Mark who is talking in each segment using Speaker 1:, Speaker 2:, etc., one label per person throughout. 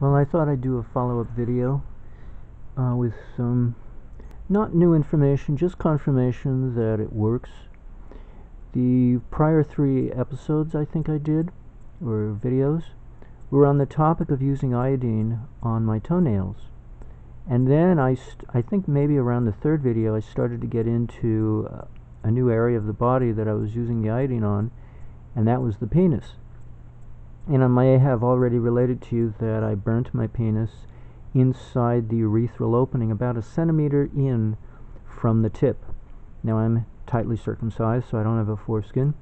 Speaker 1: Well, I thought I'd do a follow-up video with some not new information, just confirmation that it works. The prior 3 episodes I think I did, or videos, were on the topic of using iodine on my toenails. And then I think maybe around the 3rd video I started to get into a new area of the body that I was using the iodine on, and that was the penis. And I may have already related to you that I burnt my penis inside the urethral opening about a centimeter in from the tip. Now I'm tightly circumcised, so I don't have a foreskin.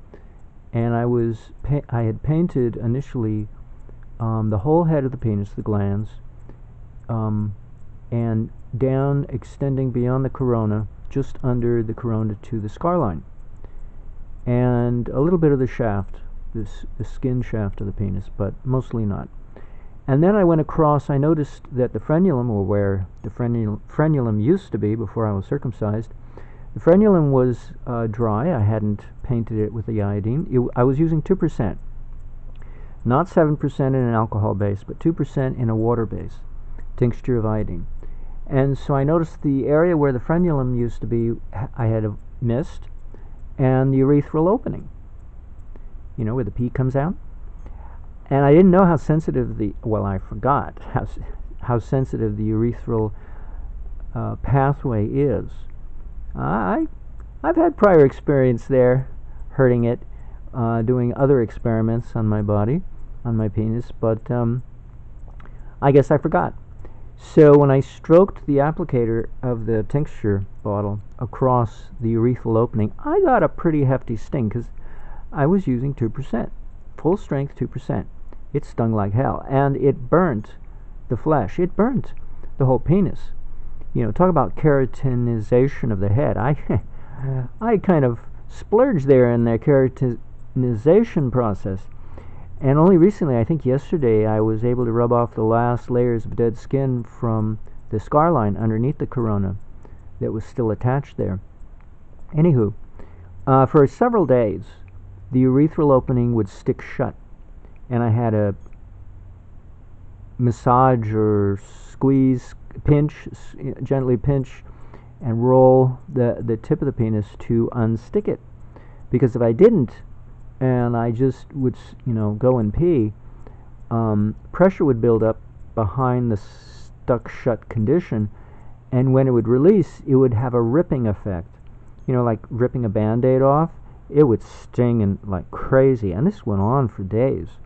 Speaker 1: And I had painted initially the whole head of the penis, the glands, and down, extending beyond the corona, just under the corona to the scar line, and a little bit of the shaft, the skin shaft of the penis, but mostly not. And then I went across, I noticed that the frenulum, or where the frenulum used to be before I was circumcised, the frenulum was dry. I hadn't painted it with the iodine. I was using 2%. Not 7% in an alcohol base, but 2% in a water base, tincture of iodine. And so I noticed the area where the frenulum used to be, I had missed, and the urethral opening, you know, where the pee comes out. And I didn't know how sensitive I forgot how sensitive the urethral pathway is. I've had prior experience there, hurting it, doing other experiments on my body, on my penis, but I guess I forgot. So when I stroked the applicator of the tincture bottle across the urethral opening, I got a pretty hefty sting because I was using 2%, full strength 2%. It stung like hell, and it burnt the flesh. It burnt the whole penis. You know, talk about keratinization of the head. I kind of splurged there in the keratinization process. And only recently, I think yesterday, I was able to rub off the last layers of dead skin from the scar line underneath the corona that was still attached there. Anywho, for several days, the urethral opening would stick shut, and I had to massage or squeeze, gently pinch, and roll the tip of the penis to unstick it. Because if I didn't, and I just would, go and pee, pressure would build up behind the stuck shut condition, and when it would release, it would have a ripping effect. You know, like ripping a Band-Aid off. It would sting and like crazy, and this went on for days.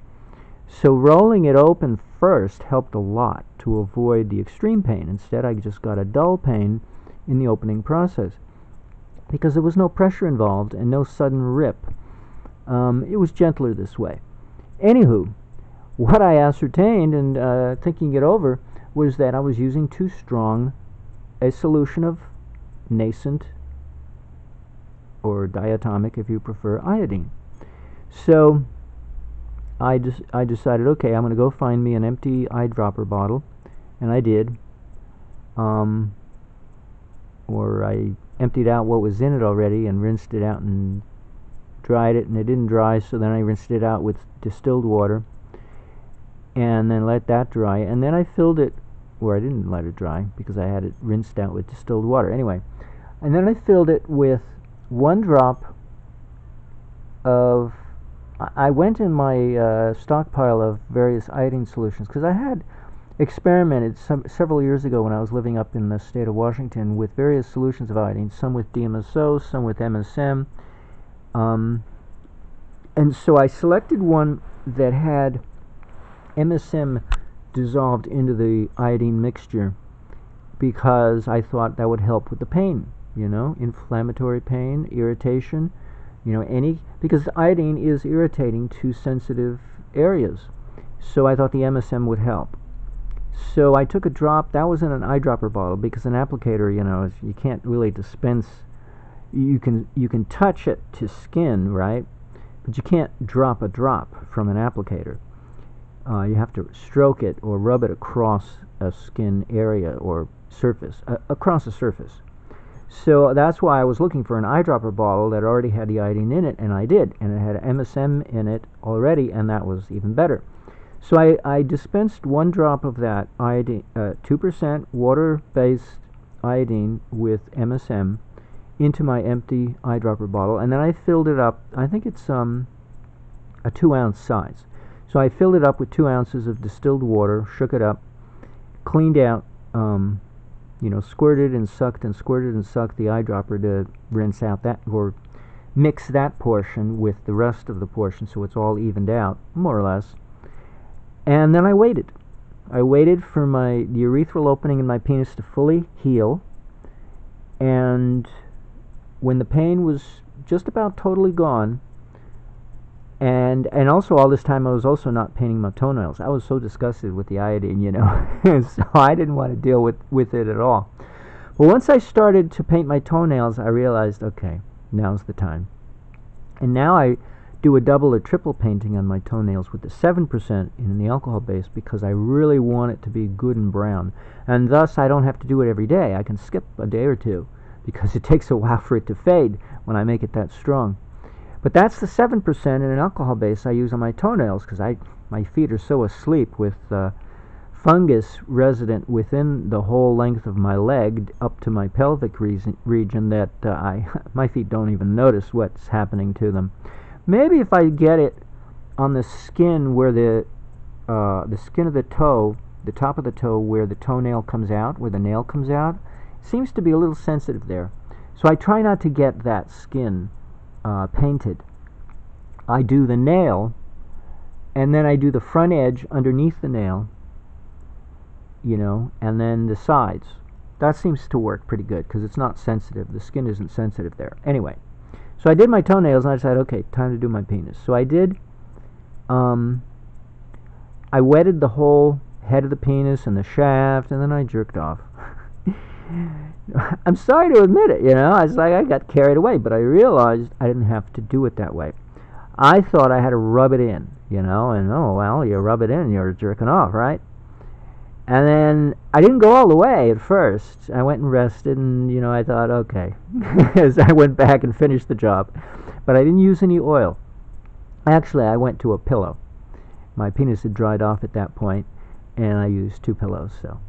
Speaker 1: So rolling it open first helped a lot to avoid the extreme pain. Instead, I just got a dull pain in the opening process because there was no pressure involved and no sudden rip. It was gentler this way. Anywho, what I ascertained and thinking it over was that I was using too strong a solution of nascent, or diatomic if you prefer, iodine. So I decided, okay, I'm going to go find me an empty eyedropper bottle, and I did. Or I emptied out what was in it already and rinsed it out and dried it, and it didn't dry, so then I rinsed it out with distilled water and then let that dry, and then I filled it, or I didn't let it dry because I had it rinsed out with distilled water anyway, and then I filled it with 1 drop of, I went in my stockpile of various iodine solutions because I had experimented several years ago when I was living up in the state of Washington with various solutions of iodine, some with DMSO, some with MSM, and so I selected one that had MSM dissolved into the iodine mixture because I thought that would help with the pain, inflammatory pain, irritation, because iodine is irritating to sensitive areas. So I thought the MSM would help. So I took a drop. That was in an eyedropper bottle because an applicator, you can't really dispense. You can touch it to skin, right? But you can't drop a drop from an applicator. You have to stroke it or rub it across a skin area or surface, across a surface. So that's why I was looking for an eyedropper bottle that already had the iodine in it, and I did, and it had MSM in it already, and that was even better. So I dispensed 1 drop of that iodine, 2% water-based iodine with MSM into my empty eyedropper bottle, and then I filled it up. I think it's a 2-ounce size. So I filled it up with 2 ounces of distilled water, shook it up, cleaned out, squirted and sucked and squirted and sucked the eyedropper to rinse out that, or mix that portion with the rest of the portion so it's all evened out, more or less. And then I waited. I waited for the urethral opening in my penis to fully heal, and when the pain was just about totally gone, and also all this time I was also not painting my toenails. I was so disgusted with the iodine, so I didn't want to deal with it at all. But once I started to paint my toenails, I realized, okay, now's the time. And now I do a double or triple painting on my toenails with the 7% in the alcohol base, because I really want it to be good and brown. And thus I don't have to do it every day. I can skip a day or two, because it takes a while for it to fade when I make it that strong. But that's the 7% in an alcohol base I use on my toenails, because my feet are so asleep with fungus resident within the whole length of my leg up to my pelvic region that my feet don't even notice what's happening to them. Maybe if I get it on the skin where the skin of the toe, the top of the toe where the toenail comes out, where the nail comes out, seems to be a little sensitive there. So I try not to get that skin painted. I do the nail, and then I do the front edge underneath the nail, and then the sides. That seems to work pretty good because it's not sensitive. The skin isn't sensitive there. Anyway, so I did my toenails, and I decided, okay, time to do my penis. So I did. I wetted the whole head of the penis and the shaft, and then I jerked off. I'm sorry to admit it, It's like I got carried away, but I realized I didn't have to do it that way. I thought I had to rub it in, and oh, well, you rub it in, you're jerking off, right? And then I didn't go all the way at first. I went and rested, and, I thought, okay. As I went back and finished the job. But I didn't use any oil. Actually, I went to a pillow. My penis had dried off at that point, and I used 2 pillows, so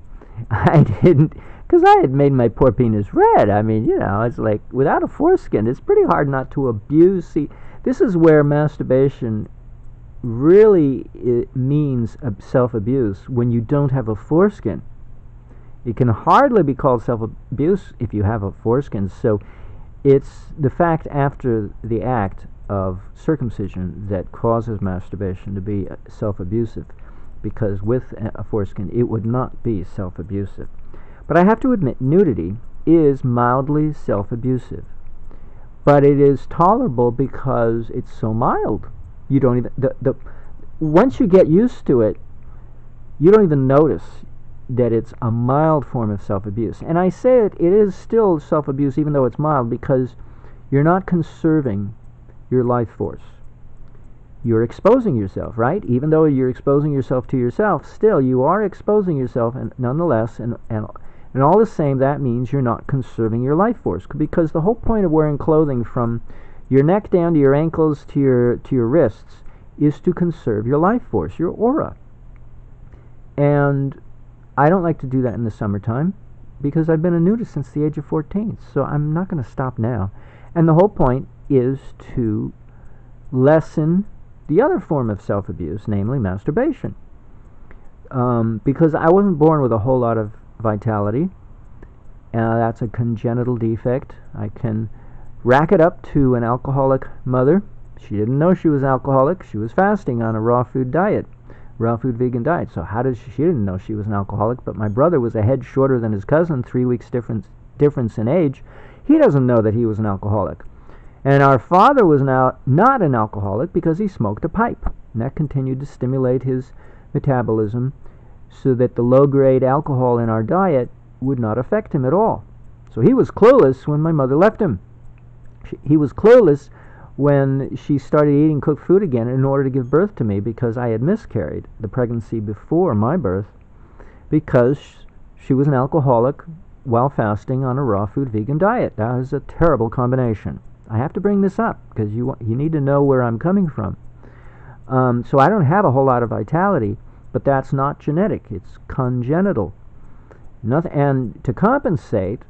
Speaker 1: I didn't, because I had made my poor penis red. I mean, it's like, without a foreskin, it's pretty hard not to abuse. See, this is where masturbation really means self-abuse, when you don't have a foreskin. It can hardly be called self-abuse if you have a foreskin. So it's the fact after the act of circumcision that causes masturbation to be self-abusive, because with a foreskin it would not be self-abusive. But I have to admit, nudity is mildly self-abusive, but it is tolerable because it's so mild. You don't even once you get used to it, you don't even notice that it's a mild form of self-abuse. And I say it is still self-abuse even though it's mild, because you're not conserving your life force. You're exposing yourself, right? Even though you're exposing yourself to yourself, still you are exposing yourself, and nonetheless, and all the same, that means you're not conserving your life force, because the whole point of wearing clothing from your neck down to your ankles to your wrists is to conserve your life force, your aura. And I don't like to do that in the summertime, because I've been a nudist since the age of 14, so I'm not going to stop now. And the whole point is to lessen the other form of self-abuse, namely masturbation. Because I wasn't born with a whole lot of vitality. That's a congenital defect. I can rack it up to an alcoholic mother. She didn't know she was alcoholic. She was fasting on a raw food diet, raw food vegan diet. So how did she didn't know she was an alcoholic, but my brother was a head shorter than his cousin, 3 weeks difference in age. He doesn't know that he was an alcoholic. And our father was now not an alcoholic because he smoked a pipe, and that continued to stimulate his metabolism so that the low-grade alcohol in our diet would not affect him at all. So he was clueless when my mother left him. He was clueless when she started eating cooked food again in order to give birth to me, because I had miscarried the pregnancy before my birth, because she was an alcoholic while fasting on a raw food vegan diet. That was a terrible combination. I have to bring this up because you need to know where I'm coming from. So I don't have a whole lot of vitality. But that's not genetic, it's congenital. Nothing, and to compensate,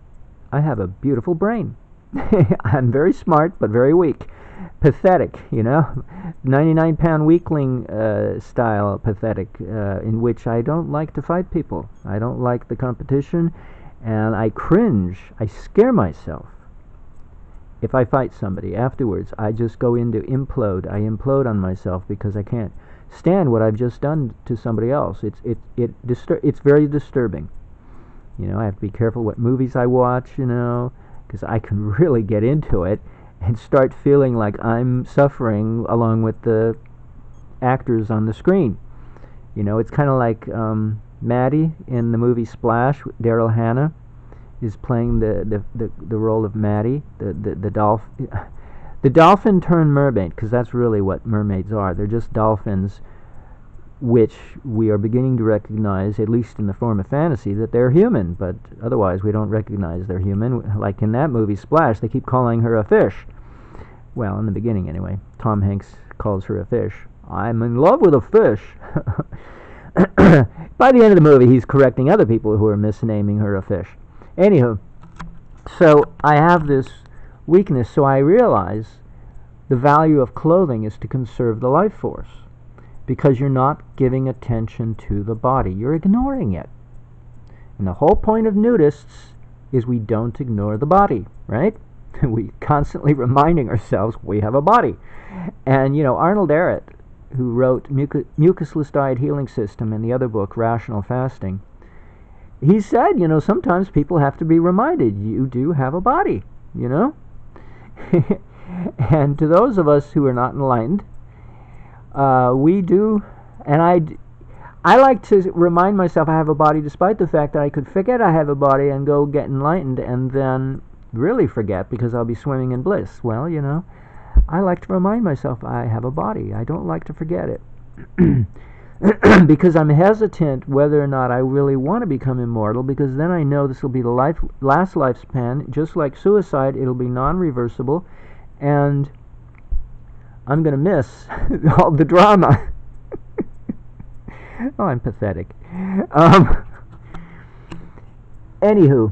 Speaker 1: I have a beautiful brain. I'm very smart, but very weak. Pathetic, 99-pound weakling style pathetic, in which I don't like to fight people. I don't like the competition, and I cringe. I scare myself. If I fight somebody afterwards, I just go into implode. I implode on myself because I can't stand what I've just done to somebody else. It's very disturbing. I have to be careful what movies I watch, because I can really get into it and start feeling like I'm suffering along with the actors on the screen. It's kind of like Maddie in the movie Splash. Daryl Hannah is playing the role of Maddie, the dolphin. The dolphin turned mermaid, because that's really what mermaids are. They're just dolphins, which we are beginning to recognize, at least in the form of fantasy, that they're human, but otherwise we don't recognize they're human. Like in that movie Splash, they keep calling her a fish. Well, in the beginning anyway. Tom Hanks calls her a fish. I'm in love with a fish. By the end of the movie, he's correcting other people who are misnaming her a fish. Anywho, so I have this weakness, so I realize the value of clothing is to conserve the life force. Because you're not giving attention to the body. You're ignoring it. And the whole point of nudists is we don't ignore the body, right? We constantly reminding ourselves we have a body. And, Arnold Ehret, who wrote Mucusless Diet Healing System and the other book, Rational Fasting, he said, sometimes people have to be reminded, you do have a body, And to those of us who are not enlightened, we do, and I like to remind myself I have a body despite the fact that I could forget I have a body and go get enlightened and then really forget because I'll be swimming in bliss. Well, I like to remind myself I have a body. I don't like to forget it. Because I'm hesitant whether or not I really want to become immortal, because then I know this will be the last lifespan. Just like suicide, it'll be non-reversible, and I'm going to miss all the drama. Oh, I'm pathetic. Anywho,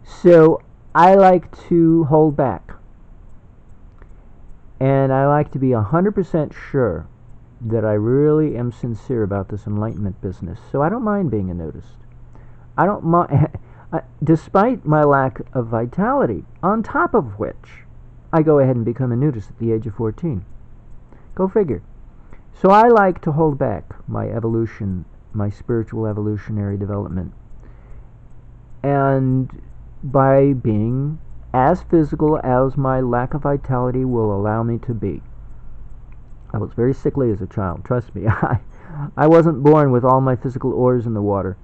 Speaker 1: so I like to hold back. And I like to be 100% sure that I really am sincere about this enlightenment business. So I don't mind being a nudist. I don't mind, despite my lack of vitality, on top of which I go ahead and become a nudist at the age of 14. Go figure. So I like to hold back my evolution, my spiritual evolutionary development. And by being as physical as my lack of vitality will allow me to be. I was very sickly as a child, trust me. I wasn't born with all my physical ores in the water.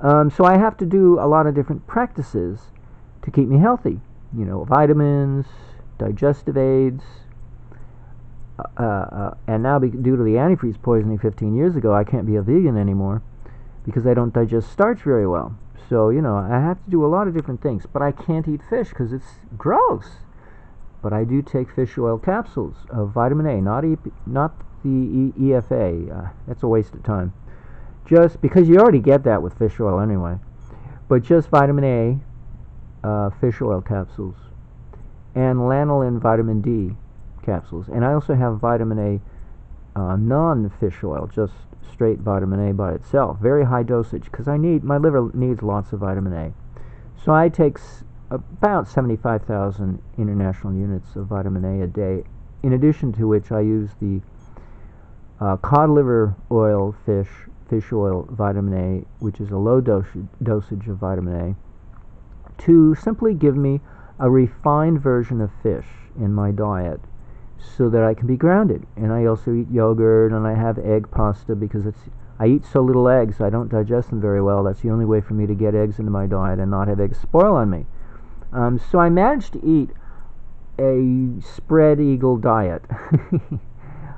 Speaker 1: So I have to do a lot of different practices to keep me healthy. Vitamins, digestive aids, and now due to the antifreeze poisoning 15 years ago, I can't be a vegan anymore because I don't digest starch very well. So, I have to do a lot of different things, but I can't eat fish because it's gross. But I do take fish oil capsules of vitamin A, not the EFA. That's a waste of time. Just because you already get that with fish oil anyway. But just vitamin A, fish oil capsules, and lanolin vitamin D capsules. And I also have vitamin A non-fish oil, just straight vitamin A by itself. Very high dosage, because my liver needs lots of vitamin A. So I take about 75,000 international units of vitamin A a day, in addition to which I use the cod liver oil fish oil vitamin A, which is a low dosage of vitamin A, to simply give me a refined version of fish in my diet so that I can be grounded. And I also eat yogurt, and I have egg pasta because I eat so little eggs, I don't digest them very well. That's the only way for me to get eggs into my diet and not have eggs spoil on me. So I managed to eat a spread eagle diet.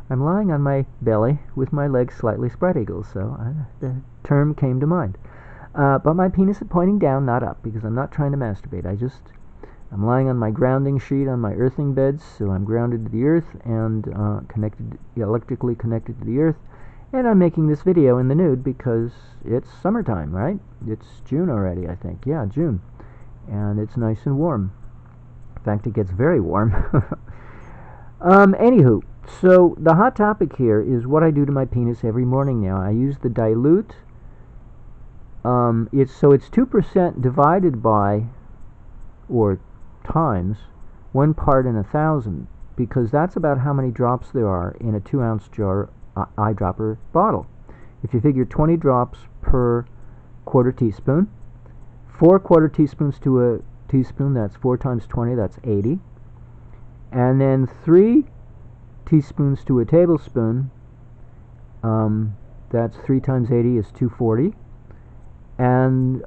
Speaker 1: I'm lying on my belly with my legs slightly spread eagle, so the term came to mind. But my penis is pointing down, not up, because I'm not trying to masturbate. I'm lying on my grounding sheet on my earthing beds, so I'm grounded to the earth and electrically connected to the earth, And I'm making this video in the nude because it's summertime, right? It's June already, I think. Yeah, June. And it's nice and warm. In fact, it gets very warm. Anywho, so the hot topic here is what I do to my penis every morning now. I use the dilute. It's 2% divided by, or times, 1 part in 1,000, because that's about how many drops there are in a 2-ounce jar eyedropper bottle. If you figure 20 drops per quarter teaspoon, 4 quarter teaspoons to a teaspoon, that's 4 times 20, that's 80. And then 3 teaspoons to a tablespoon, that's 3 times 80 is 240. And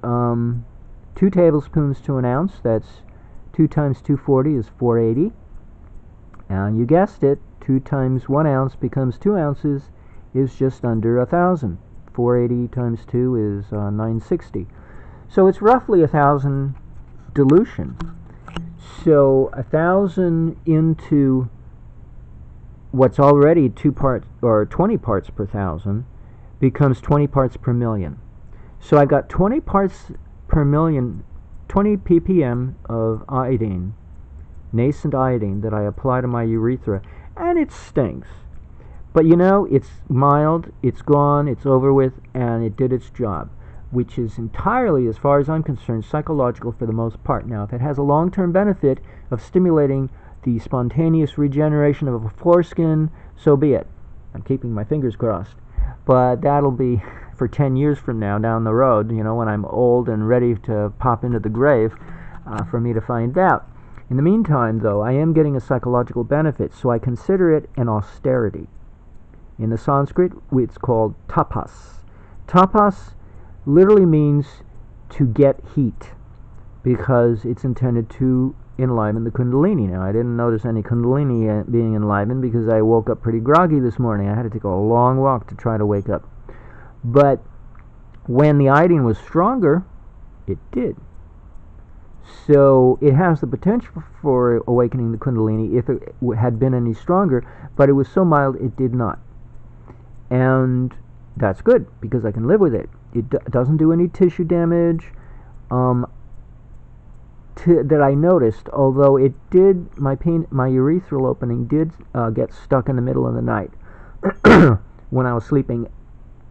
Speaker 1: 2 tablespoons to an ounce, that's 2 times 240 is 480. And you guessed it, 2 times 1 ounce becomes 2 ounces, is just under 1,000. 480 times 2 is 960. So it's roughly 1,000 dilution. So 1,000 into what's already 2 parts or 20 parts per 1,000 becomes 20 parts per million. So I've got 20 parts per million, 20 ppm of iodine, nascent iodine, that I apply to my urethra, and it stinks. But you know, it's mild, it's gone, it's over with, and it did its job, which is entirely, as far as I'm concerned, psychological for the most part. Now, if it has a long-term benefit of stimulating the spontaneous regeneration of a foreskin, so be it. I'm keeping my fingers crossed. But that'll be for 10 years from now down the road, you know, when I'm old and ready to pop into the grave, for me to find out. In the meantime, though, I am getting a psychological benefit, so I consider it an austerity. In the Sanskrit, it's called tapas. Tapas literally means to get heat, because it's intended to enliven the kundalini. Now, I didn't notice any kundalini being enlivened because I woke up pretty groggy this morning. I had to take a long walk to try to wake up. But when the iodine was stronger, it did. So it has the potential for awakening the kundalini if it had been any stronger, but it was so mild it did not. And that's good, because I can live with it. It doesn't do any tissue damage that I noticed, although it did, my urethral opening did get stuck in the middle of the night when I was sleeping.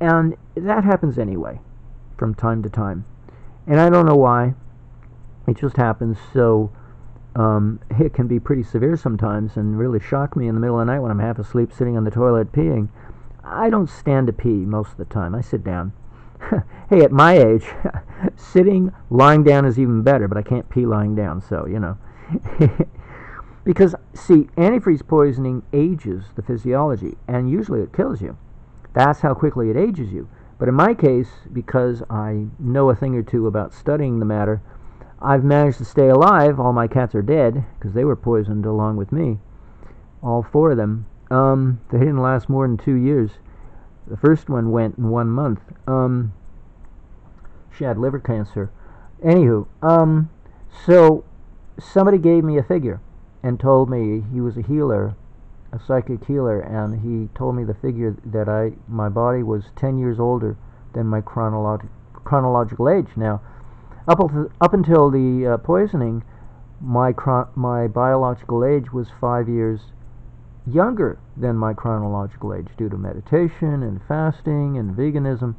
Speaker 1: And that happens anyway, from time to time. And I don't know why. It just happens. So it can be pretty severe sometimes and really shock me in the middle of the night when I'm half asleep sitting on the toilet peeing. I don't stand to pee most of the time. I sit down. Hey, at my age, lying down is even better, but I can't pee lying down, so, you know. Because, see, antifreeze poisoning ages the physiology, and usually it kills you. That's how quickly it ages you. But in my case, because I know a thing or two about studying the matter, I've managed to stay alive. All my cats are dead, because they were poisoned along with me. All 4 of them. They didn't last more than 2 years. The first one went in 1 month. She had liver cancer. Anywho, so somebody gave me a figure and told me, he was a healer, a psychic healer, and he told me the figure that my body was 10 years older than my chronological age. Now, up until the poisoning, my biological age was 5 years younger than my chronological age due to meditation and fasting and veganism.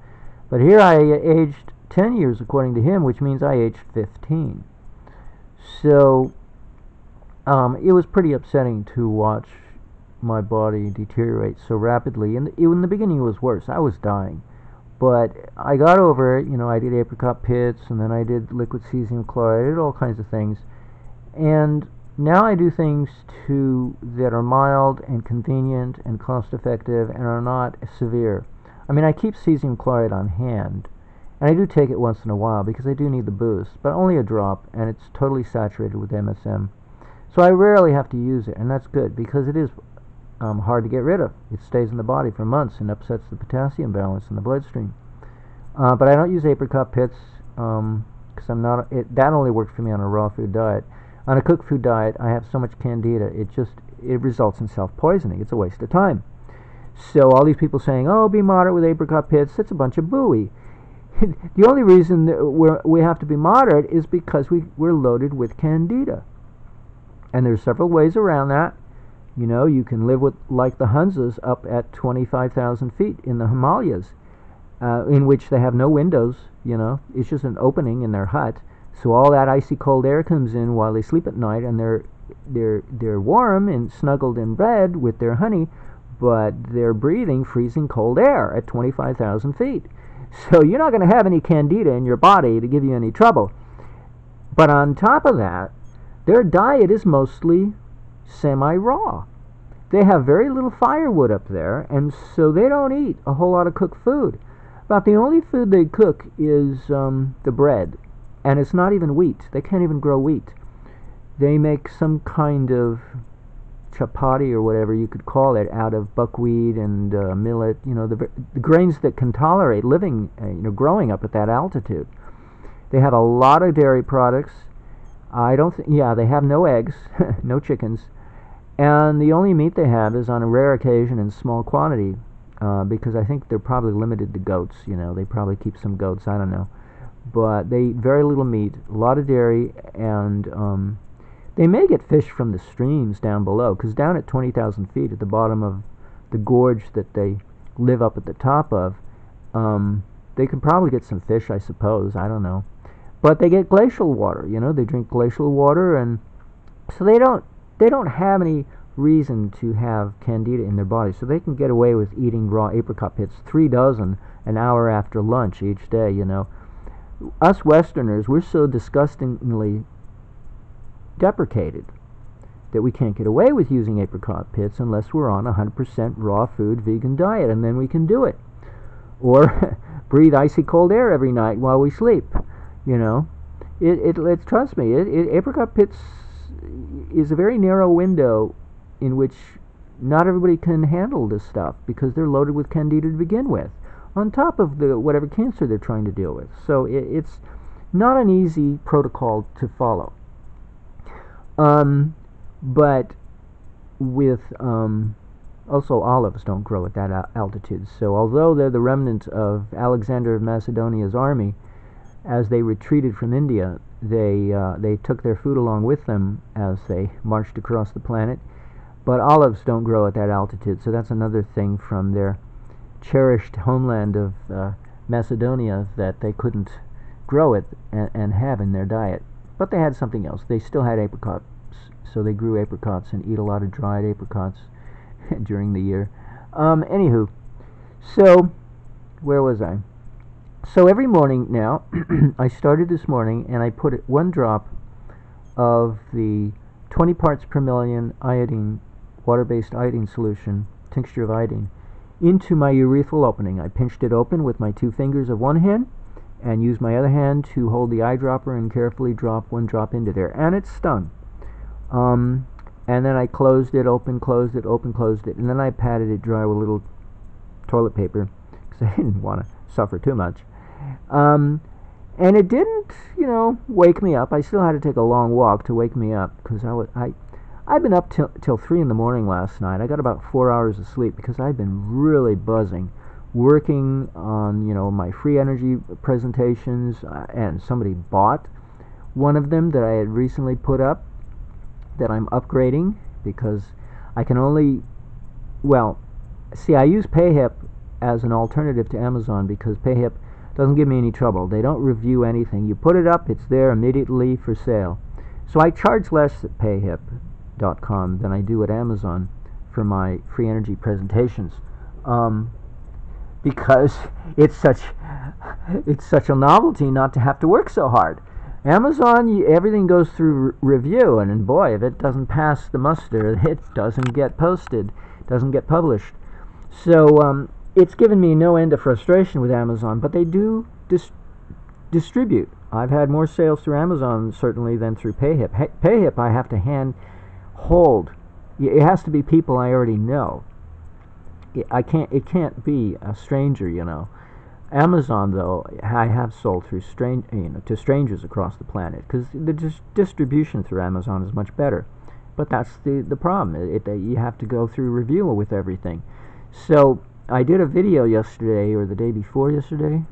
Speaker 1: But here I aged 10 years according to him, which means I aged 15. So it was pretty upsetting to watch my body deteriorate so rapidly. In the beginning it was worse. I was dying. But I got over it. You know, I did apricot pits, and then I did liquid cesium chloride. I did all kinds of things. And now I do things that are mild and convenient and cost effective and are not severe. I mean, I keep cesium chloride on hand, and I do take it once in a while because I do need the boost, but only a drop, and it's totally saturated with MSM. So I rarely have to use it, and that's good because it is hard to get rid of. It stays in the body for months and upsets the potassium balance in the bloodstream. But I don't use apricot pits because that only works for me on a raw food diet. On a cooked food diet, I have so much candida, it results in self-poisoning. It's a waste of time. So all these people saying, "Oh, be moderate with apricot pits," that's a bunch of booey. The only reason that we have to be moderate is because we're loaded with candida. And there's several ways around that. You know, you can live with, like the Hunzas, up at 25,000 feet in the Himalayas, in which they have no windows, you know. It's just an opening in their hut. So all that icy cold air comes in while they sleep at night, and they're warm and snuggled in bed with their honey, but they're breathing freezing cold air at 25,000 feet. So you're not going to have any candida in your body to give you any trouble. But on top of that, their diet is mostly semi-raw. They have very little firewood up there, and so they don't eat a whole lot of cooked food. About the only food they cook is the bread, and it's not even wheat. They can't even grow wheat. They make some kind of chapati or whatever you could call it out of buckwheat and millet, you know, the grains that can tolerate living, growing up at that altitude. They have a lot of dairy products. They have no eggs, no chickens, and the only meat they have is on a rare occasion in small quantity, because I think they're probably limited to goats. You know, they probably keep some goats. I don't know, but they eat very little meat, a lot of dairy, and they may get fish from the streams down below, because down at 20,000 feet at the bottom of the gorge that they live up at the top of, they could probably get some fish, I suppose. I don't know. But they get glacial water, you know, they drink glacial water, and so they don't have any reason to have candida in their body, so they can get away with eating raw apricot pits, 3 dozen an hour after lunch each day, you know. Us Westerners, we're so disgustingly deprecated that we can't get away with using apricot pits unless we're on a 100% raw food vegan diet, and then we can do it. Or breathe icy cold air every night while we sleep, you know. Trust me, apricot pits is a very narrow window in which not everybody can handle this stuff, because they're loaded with candida to begin with, on top of the whatever cancer they're trying to deal with. So it's not an easy protocol to follow. But with also olives don't grow at that altitude. So although they're the remnant of Alexander of Macedonia's army, as they retreated from India, they took their food along with them as they marched across the planet. But olives don't grow at that altitude, so that's another thing from their cherished homeland of Macedonia that they couldn't grow it and have in their diet. But they had something else. They still had apricots, so they grew apricots and eat a lot of dried apricots during the year. Anywho, so where was I? So every morning now, I started this morning and I put 1 drop of the 20 parts per million iodine, water-based iodine solution, tincture of iodine, into my urethral opening. I pinched it open with my 2 fingers of one hand and used my other hand to hold the eyedropper and carefully drop 1 drop into there. And it stung. And then I closed it, open, closed it, open, closed it, and then I patted it dry with a little toilet paper because I didn't want to suffer too much. And it didn't, wake me up. I still had to take a long walk to wake me up because I've been up till 3 in the morning last night. I got about 4 hours of sleep because I've been really buzzing, working on my free energy presentations, and somebody bought one of them that I had recently put up that I'm upgrading because I can only, I use PayHip as an alternative to Amazon because PayHip doesn't give me any trouble. They don't review anything. You put it up, it's there immediately for sale. So I charge less at payhip.com than I do at Amazon for my free energy presentations, because it's such a novelty not to have to work so hard. Amazon, everything goes through review, and boy, if it doesn't pass the muster, it doesn't get posted, doesn't get published. So it's given me no end of frustration with Amazon, but they do distribute. I've had more sales through Amazon certainly than through PayHip. PayHip I have to hand hold. It has to be people I already know. It can't be a stranger, Amazon, though, I have sold through to strangers across the planet because the distribution through Amazon is much better. But that's the problem. You have to go through review with everything. So I did a video yesterday or the day before yesterday.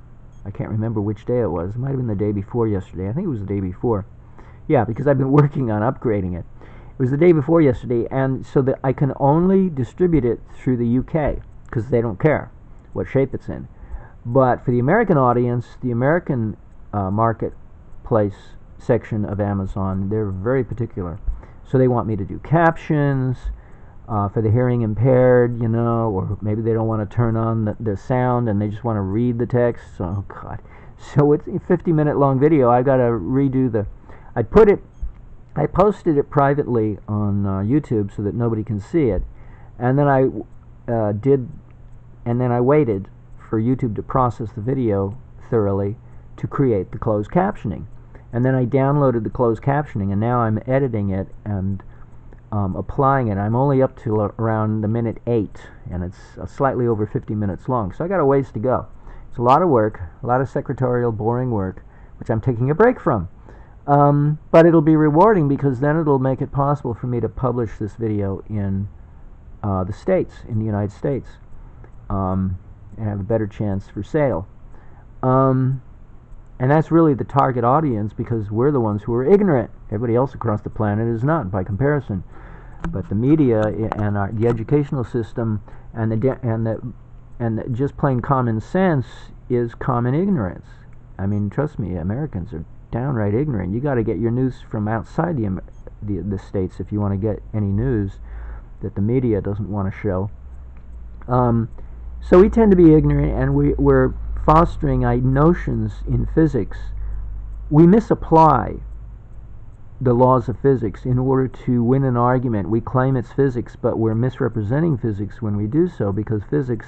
Speaker 1: I can't remember which day it was. It might have been the day before yesterday. I think it was the day before. Yeah, because I've been working on upgrading it. It was the day before yesterday, and so that I can only distribute it through the UK because they don't care what shape it's in. But for the American audience, the American marketplace section of Amazon, they're very particular. So they want me to do captions for the hearing impaired, you know, or maybe they don't want to turn on the sound and they just want to read the text. Oh, God. So it's a 50-minute long video. I got to redo the... I posted it privately on YouTube so that nobody can see it, and then I waited for YouTube to process the video thoroughly to create the closed captioning, and then I downloaded the closed captioning, and now I'm editing it and applying it. I'm only up to around the minute 8, and it's slightly over 50 minutes long, so I got a ways to go. It's a lot of work, a lot of secretarial, boring work, which I'm taking a break from. But it'll be rewarding because then it'll make it possible for me to publish this video in the States, in the United States, and have a better chance for sale. And that's really the target audience because we're the ones who are ignorant. Everybody else across the planet is not, by comparison. But the media and the educational system and the just plain common sense is common ignorance. I mean, trust me, Americans are downright ignorant. You got to get your news from outside the states if you want to get any news that the media doesn't want to show. So we tend to be ignorant, and we're fostering notions in physics. We misapply the laws of physics in order to win an argument. We claim it's physics, but we're misrepresenting physics when we do so, because physics,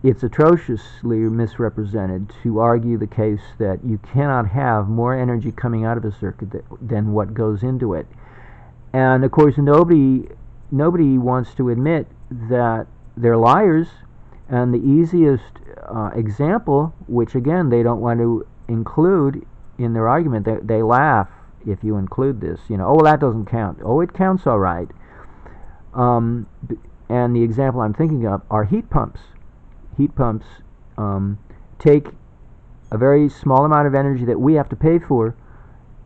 Speaker 1: it's atrociously misrepresented to argue the case that you cannot have more energy coming out of a circuit than what goes into it. And of course, nobody wants to admit that they're liars. And the easiest example, which again they don't want to include in their argument, they laugh if you include this. You know, oh, well, that doesn't count. Oh, it counts all right. And the example I'm thinking of are heat pumps. Heat pumps take a very small amount of energy that we have to pay for,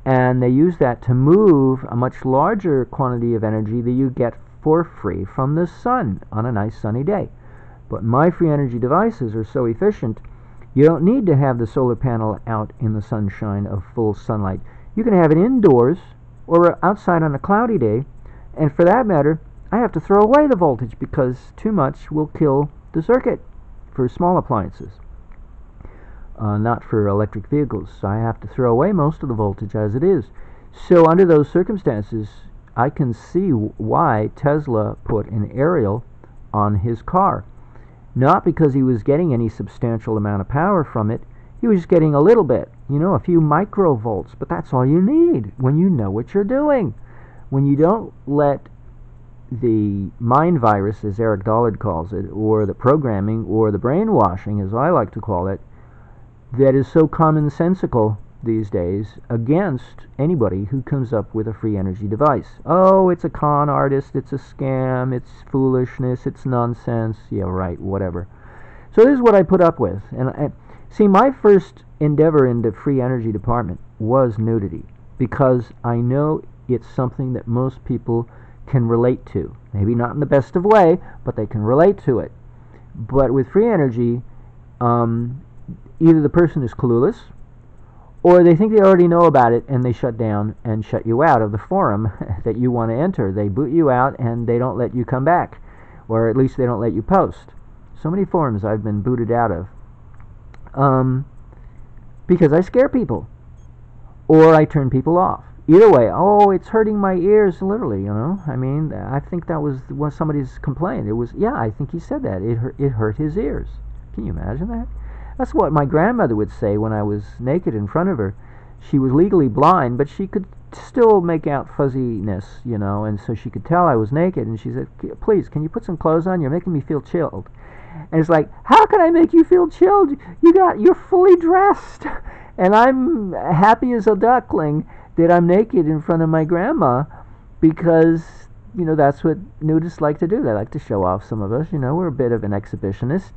Speaker 1: and they use that to move a much larger quantity of energy that you get for free from the sun on a nice sunny day. But my free energy devices are so efficient, you don't need to have the solar panel out in the sunshine of full sunlight. You can have it indoors or outside on a cloudy day, and for that matter, I have to throw away the voltage because too much will kill the circuit for small appliances, not for electric vehicles. So I have to throw away most of the voltage as it is. So under those circumstances, I can see why Tesla put an aerial on his car. Not because he was getting any substantial amount of power from it. He was just getting a little bit, you know, a few microvolts. But that's all you need when you know what you're doing. When you don't let the mind virus, as Eric Dollard calls it, or the programming, or the brainwashing, as I like to call it, that is so commonsensical these days against anybody who comes up with a free energy device. Oh, it's a con artist, it's a scam, it's foolishness, it's nonsense. Yeah, right, whatever. So this is what I put up with. And see, my first endeavor in the free energy department was nudity, because I know it's something that most people can relate to. Maybe not in the best of way, but they can relate to it. But with free energy, either the person is clueless, or they think they already know about it and they shut down and shut you out of the forum that you want to enter. They boot you out and they don't let you come back, or at least they don't let you post. So many forums I've been booted out of because I scare people, or I turn people off. Either way, oh, it's hurting my ears, literally, you know. I mean, I think that was what somebody's complaint. It was, yeah, I think he said that. It hurt his ears. Can you imagine that? That's what my grandmother would say when I was naked in front of her. She was legally blind, but she could still make out fuzziness, you know, and so she could tell I was naked, and she said, please, can you put some clothes on? You're making me feel chilled. And it's like, how can I make you feel chilled? You're fully dressed. And I'm happy as a duckling that I'm naked in front of my grandma, because you know, that's what nudists like to do. They like to show off. Some of us, you know, we're a bit of an exhibitionist,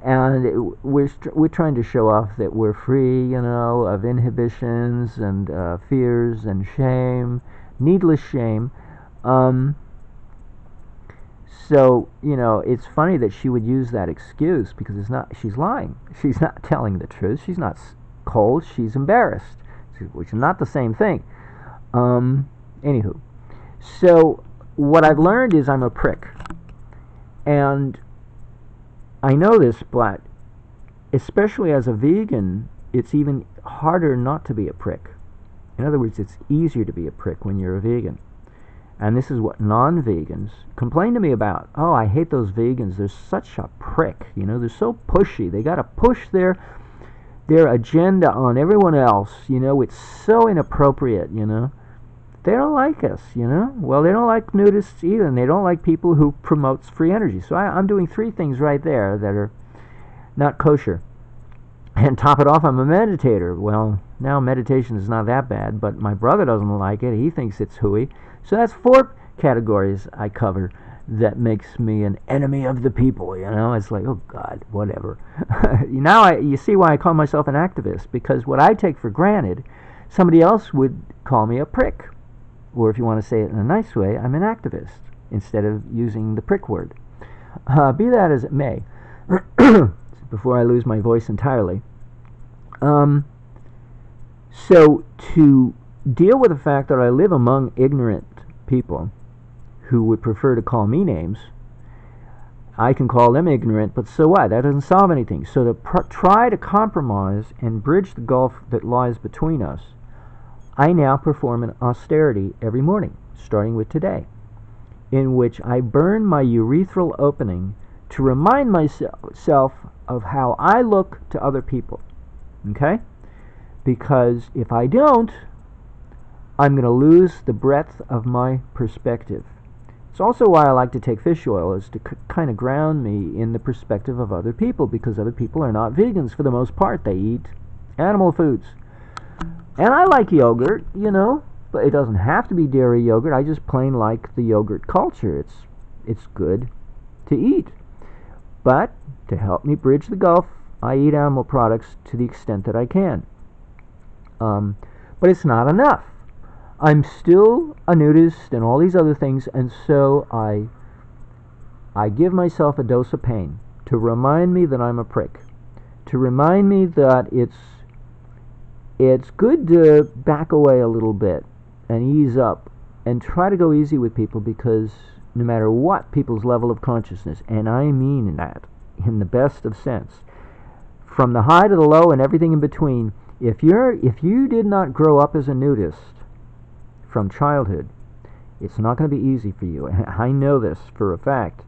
Speaker 1: and we're trying to show off that we're free, you know, of inhibitions and fears and shame, needless shame. So, you know, it's funny that she would use that excuse, because it's not, she's lying. She's not telling the truth. She's not cold, she's embarrassed, which is not the same thing. Anywho, so what I've learned is I'm a prick. And I know this, but especially as a vegan, it's even harder not to be a prick. In other words, it's easier to be a prick when you're a vegan. And this is what non-vegans complain to me about. Oh, I hate those vegans. They're such a prick. You know, they're so pushy. They got to push their agenda on everyone else. You know, it's so inappropriate, you know. They don't like us, you know. Well, they don't like nudists either, and they don't like people who promotes free energy. So I'm doing 3 things right there that are not kosher. And top it off, I'm a meditator. Well, now meditation is not that bad, but my brother doesn't like it. He thinks it's hooey. So that's 4 categories I cover that makes me an enemy of the people, you know. It's like, oh God, whatever. Now you see why I call myself an activist, because what I take for granted, somebody else would call me a prick. Or if you want to say it in a nice way, I'm an activist, instead of using the prick word. Be that as it may, before I lose my voice entirely. So to deal with the fact that I live among ignorant people who would prefer to call me names, I can call them ignorant, but so what? That doesn't solve anything. So to try to compromise and bridge the gulf that lies between us, I now perform an austerity every morning, starting with today, in which I burn my urethral opening to remind myself of how I look to other people. Okay? Because if I don't, I'm going to lose the breadth of my perspective. It's also why I like to take fish oil, is to kind of ground me in the perspective of other people, because other people are not vegans for the most part. They eat animal foods. And I like yogurt, you know, but it doesn't have to be dairy yogurt. I just plain like the yogurt culture. It's good to eat. But to help me bridge the gulf, I eat animal products to the extent that I can. But it's not enough. I'm still a nudist and all these other things, and so I give myself a dose of pain to remind me that I'm a prick, to remind me that it's good to back away a little bit and ease up and try to go easy with people, because no matter what people's level of consciousness, and I mean that in the best of sense, from the high to the low and everything in between, if you did not grow up as a nudist from childhood, it's not going to be easy for you. I know this for a fact.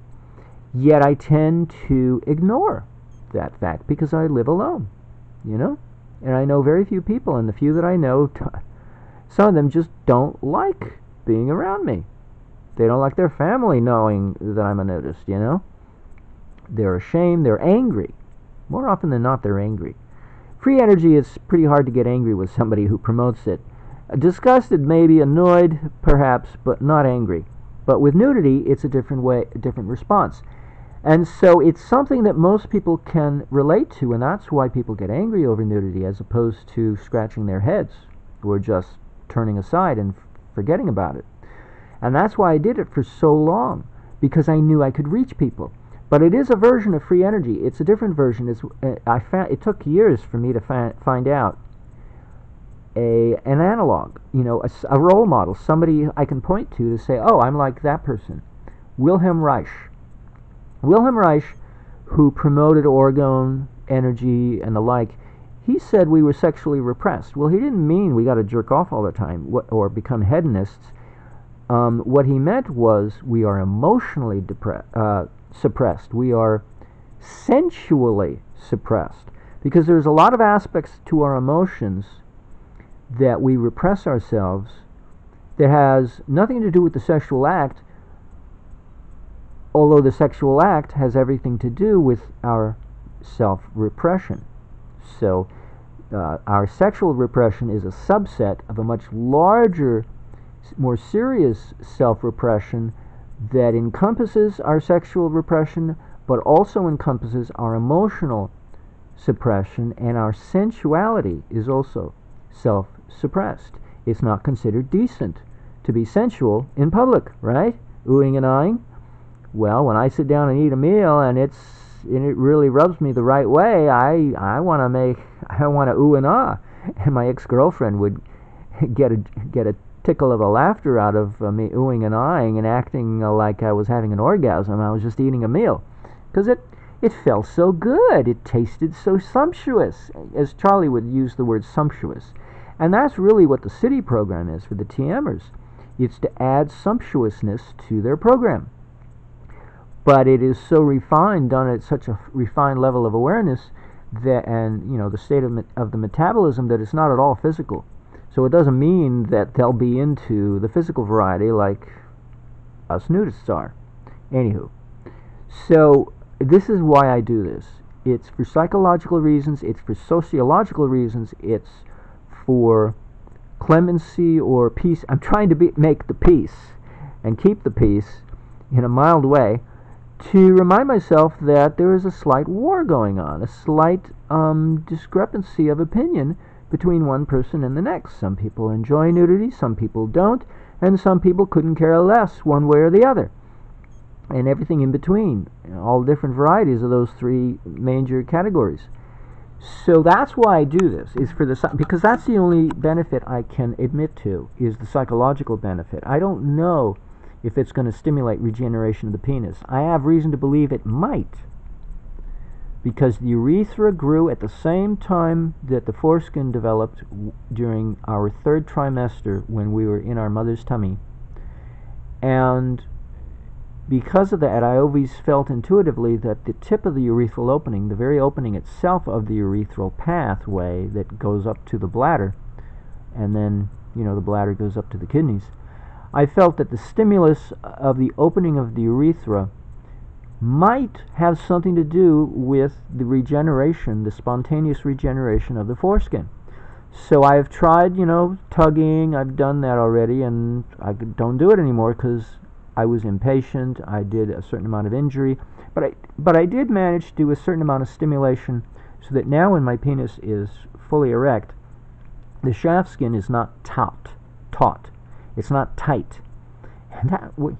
Speaker 1: Yet I tend to ignore that fact because I live alone, you know? And I know very few people, and the few that I know, some of them just don't like being around me. They don't like their family knowing that I'm a nudist, you know? They're ashamed, they're angry. More often than not, they're angry. Free energy, it's pretty hard to get angry with somebody who promotes it. Disgusted, maybe, annoyed, perhaps, but not angry. But with nudity, it's a different way, a different response. And so it's something that most people can relate to, and that's why people get angry over nudity, as opposed to scratching their heads or just turning aside and forgetting about it. And that's why I did it for so long, because I knew I could reach people. But it is a version of free energy. It's a different version. It took years for me to find out an analog, you know, a role model, somebody I can point to say, oh, I'm like that person. Wilhelm Reich, who promoted orgone, energy, and the like, he said we were sexually repressed. Well, he didn't mean we got to jerk off all the time or become hedonists. What he meant was we are emotionally suppressed. We are sensually suppressed, because there's a lot of aspects to our emotions that we repress ourselves that has nothing to do with the sexual act, although the sexual act has everything to do with our self-repression. So our sexual repression is a subset of a much larger, more serious self-repression that encompasses our sexual repression, but also encompasses our emotional suppression, and our sensuality is also self-suppressed. It's not considered decent to be sensual in public, right? Oohing and eyeing. Well, when I sit down and eat a meal and it really rubs me the right way, I want to ooh and ah. And my ex-girlfriend would get a tickle of a laughter out of me oohing and eyeing and acting like I was having an orgasm. I was just eating a meal, because it felt so good. It tasted so sumptuous, as Charlie would use the word sumptuous. And that's really what the CITY program is for the TMers. It's to add sumptuousness to their program. But it is so refined, done at such a refined level of awareness, that, and the state of the metabolism, that it's not at all physical. So it doesn't mean that they'll be into the physical variety like us nudists are. Anywho, so this is why I do this. It's for psychological reasons, it's for sociological reasons, it's for clemency or peace. I'm trying to make the peace and keep the peace in a mild way, to remind myself that there is a slight war going on, a slight discrepancy of opinion between one person and the next. Some people enjoy nudity, some people don't, and some people couldn't care less one way or the other, and everything in between, all different varieties of those three major categories. So that's why I do this, is for because that's the only benefit I can admit to, is the psychological benefit. I don't know if it's going to stimulate regeneration of the penis. I have reason to believe it might, because the urethra grew at the same time that the foreskin developed during our third trimester when we were in our mother's tummy. And because of that, I always felt intuitively that the tip of the urethral opening, the very opening itself of the urethral pathway that goes up to the bladder, and then, the bladder goes up to the kidneys, I felt that the stimulus of the opening of the urethra might have something to do with the regeneration, the spontaneous regeneration of the foreskin. So I've tried, tugging. I've done that already, and I don't do it anymore because I was impatient. I did a certain amount of injury, but I did manage to do a certain amount of stimulation, so that now when my penis is fully erect, the shaft skin is not taut. It's not tight, and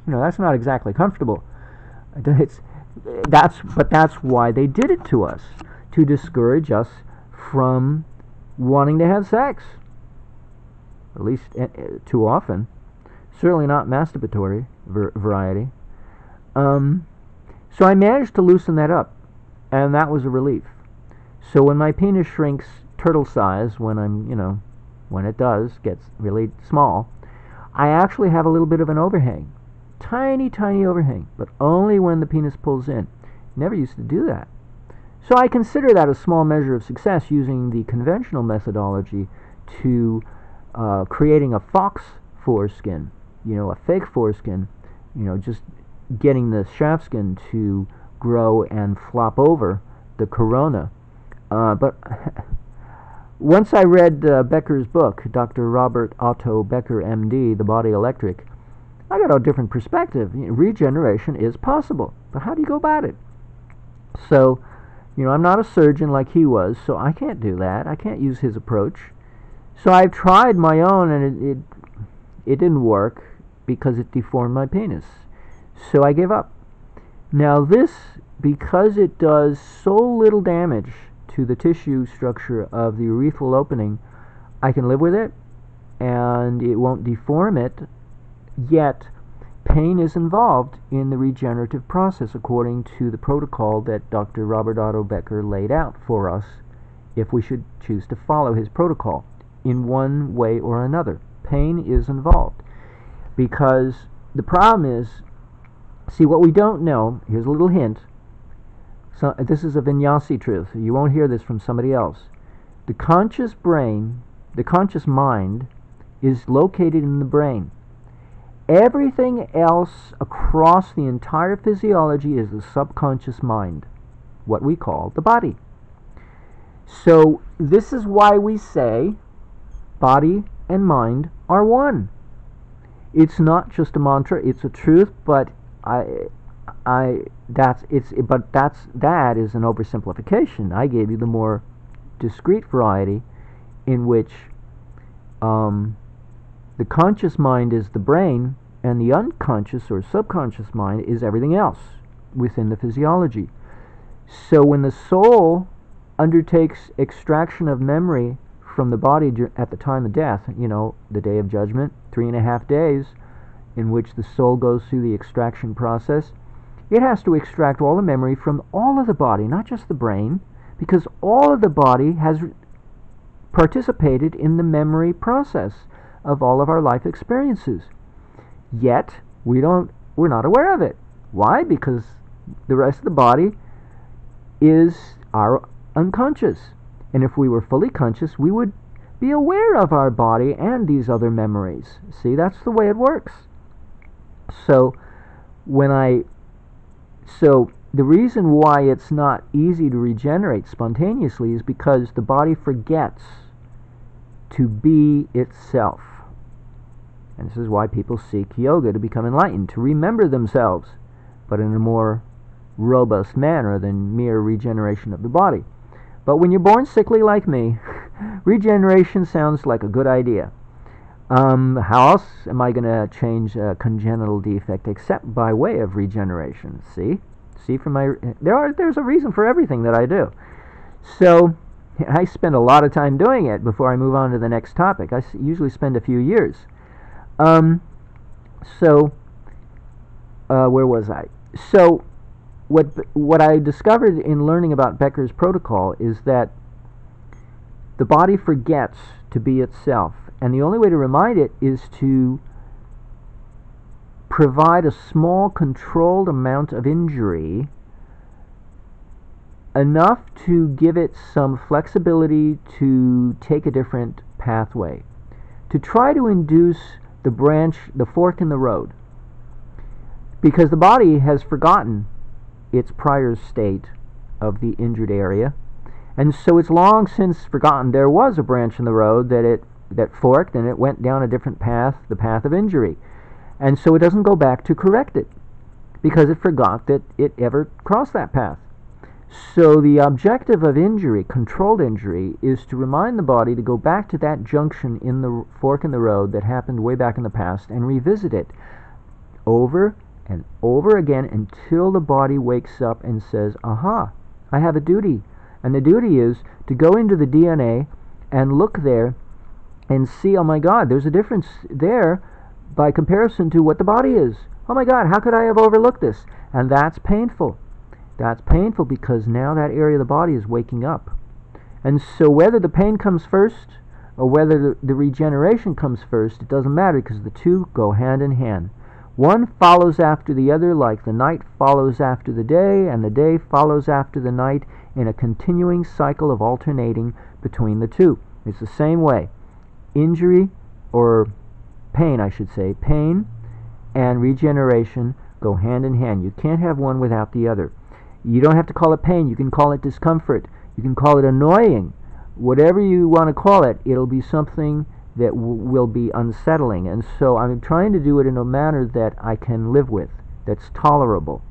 Speaker 1: that's not exactly comfortable. That's why they did it to us, to discourage us from wanting to have sex, at least too often. Certainly not masturbatory variety. So I managed to loosen that up, and that was a relief. So when my penis shrinks turtle size, when it gets really small, I actually have a little bit of an overhang. Tiny, tiny overhang, but only when the penis pulls in. Never used to do that. So I consider that a small measure of success, using the conventional methodology to creating a fox foreskin, a fake foreskin, just getting the shaft skin to grow and flop over the corona. But once I read Becker's book, Dr. Robert Otto Becker, MD, The Body Electric, I got a different perspective. Regeneration is possible, but how do you go about it? So, I'm not a surgeon like he was, so I can't do that. I can't use his approach. So I've tried my own, and it didn't work because it deformed my penis. So I gave up. Now this, because it does so little damage to the tissue structure of the urethral opening, I can live with it, and it won't deform it, yet pain is involved in the regenerative process according to the protocol that Dr. Robert Otto Becker laid out for us, if we should choose to follow his protocol in one way or another. Pain is involved, because the problem is, see, what we don't know, here's a little hint. So this is a vinyasi truth. You won't hear this from somebody else. The conscious brain, the conscious mind, is located in the brain. Everything else across the entire physiology is the subconscious mind, what we call the body. So this is why we say body and mind are one. It's not just a mantra, it's a truth, but that is an oversimplification. I gave you the more discrete variety, in which the conscious mind is the brain, and the unconscious or subconscious mind is everything else within the physiology. So when the soul undertakes extraction of memory from the body at the time of death, the day of judgment, 3.5 days in which the soul goes through the extraction process, it has to extract all the memory from all of the body, not just the brain, because all of the body has participated in the memory process of all of our life experiences. Yet, we're not aware of it. Why? Because the rest of the body is our unconscious. And if we were fully conscious, we would be aware of our body and these other memories. See, that's the way it works. So the reason why it's not easy to regenerate spontaneously is because the body forgets to be itself. And this is why people seek yoga, to become enlightened, to remember themselves, but in a more robust manner than mere regeneration of the body. But when you're born sickly like me, regeneration sounds like a good idea. How else am I going to change a congenital defect except by way of regeneration? See from there's a reason for everything that I do. So I spend a lot of time doing it before I move on to the next topic. I usually spend a few years. Where was I? So what I discovered in learning about Becker's protocol is that the body forgets to be itself, and the only way to remind it is to provide a small controlled amount of injury, enough to give it some flexibility to take a different pathway, to try to induce the fork in the road, because the body has forgotten its prior state of the injured area, and so it's long since forgotten there was a branch in the road that forked and it went down a different path, the path of injury, and so it doesn't go back to correct it because it forgot that it ever crossed that path. So the objective of injury, controlled injury, is to remind the body to go back to that junction in the fork in the road that happened way back in the past and revisit it over and over again until the body wakes up and says, aha, I have a duty. And the duty is to go into the DNA and look there and see, oh my God, there's a difference there by comparison to what the body is. Oh my God, how could I have overlooked this? And that's painful. That's painful because now that area of the body is waking up. And so whether the pain comes first or whether the regeneration comes first, it doesn't matter because the two go hand in hand. One follows after the other, like the night follows after the day and the day follows after the night, in a continuing cycle of alternating between the two. It's the same way. Injury, or pain I should say, pain and regeneration go hand in hand. You can't have one without the other. You don't have to call it pain. You can call it discomfort. You can call it annoying. Whatever you want to call it, it'll be something that will be unsettling. And so I'm trying to do it in a manner that I can live with, that's tolerable,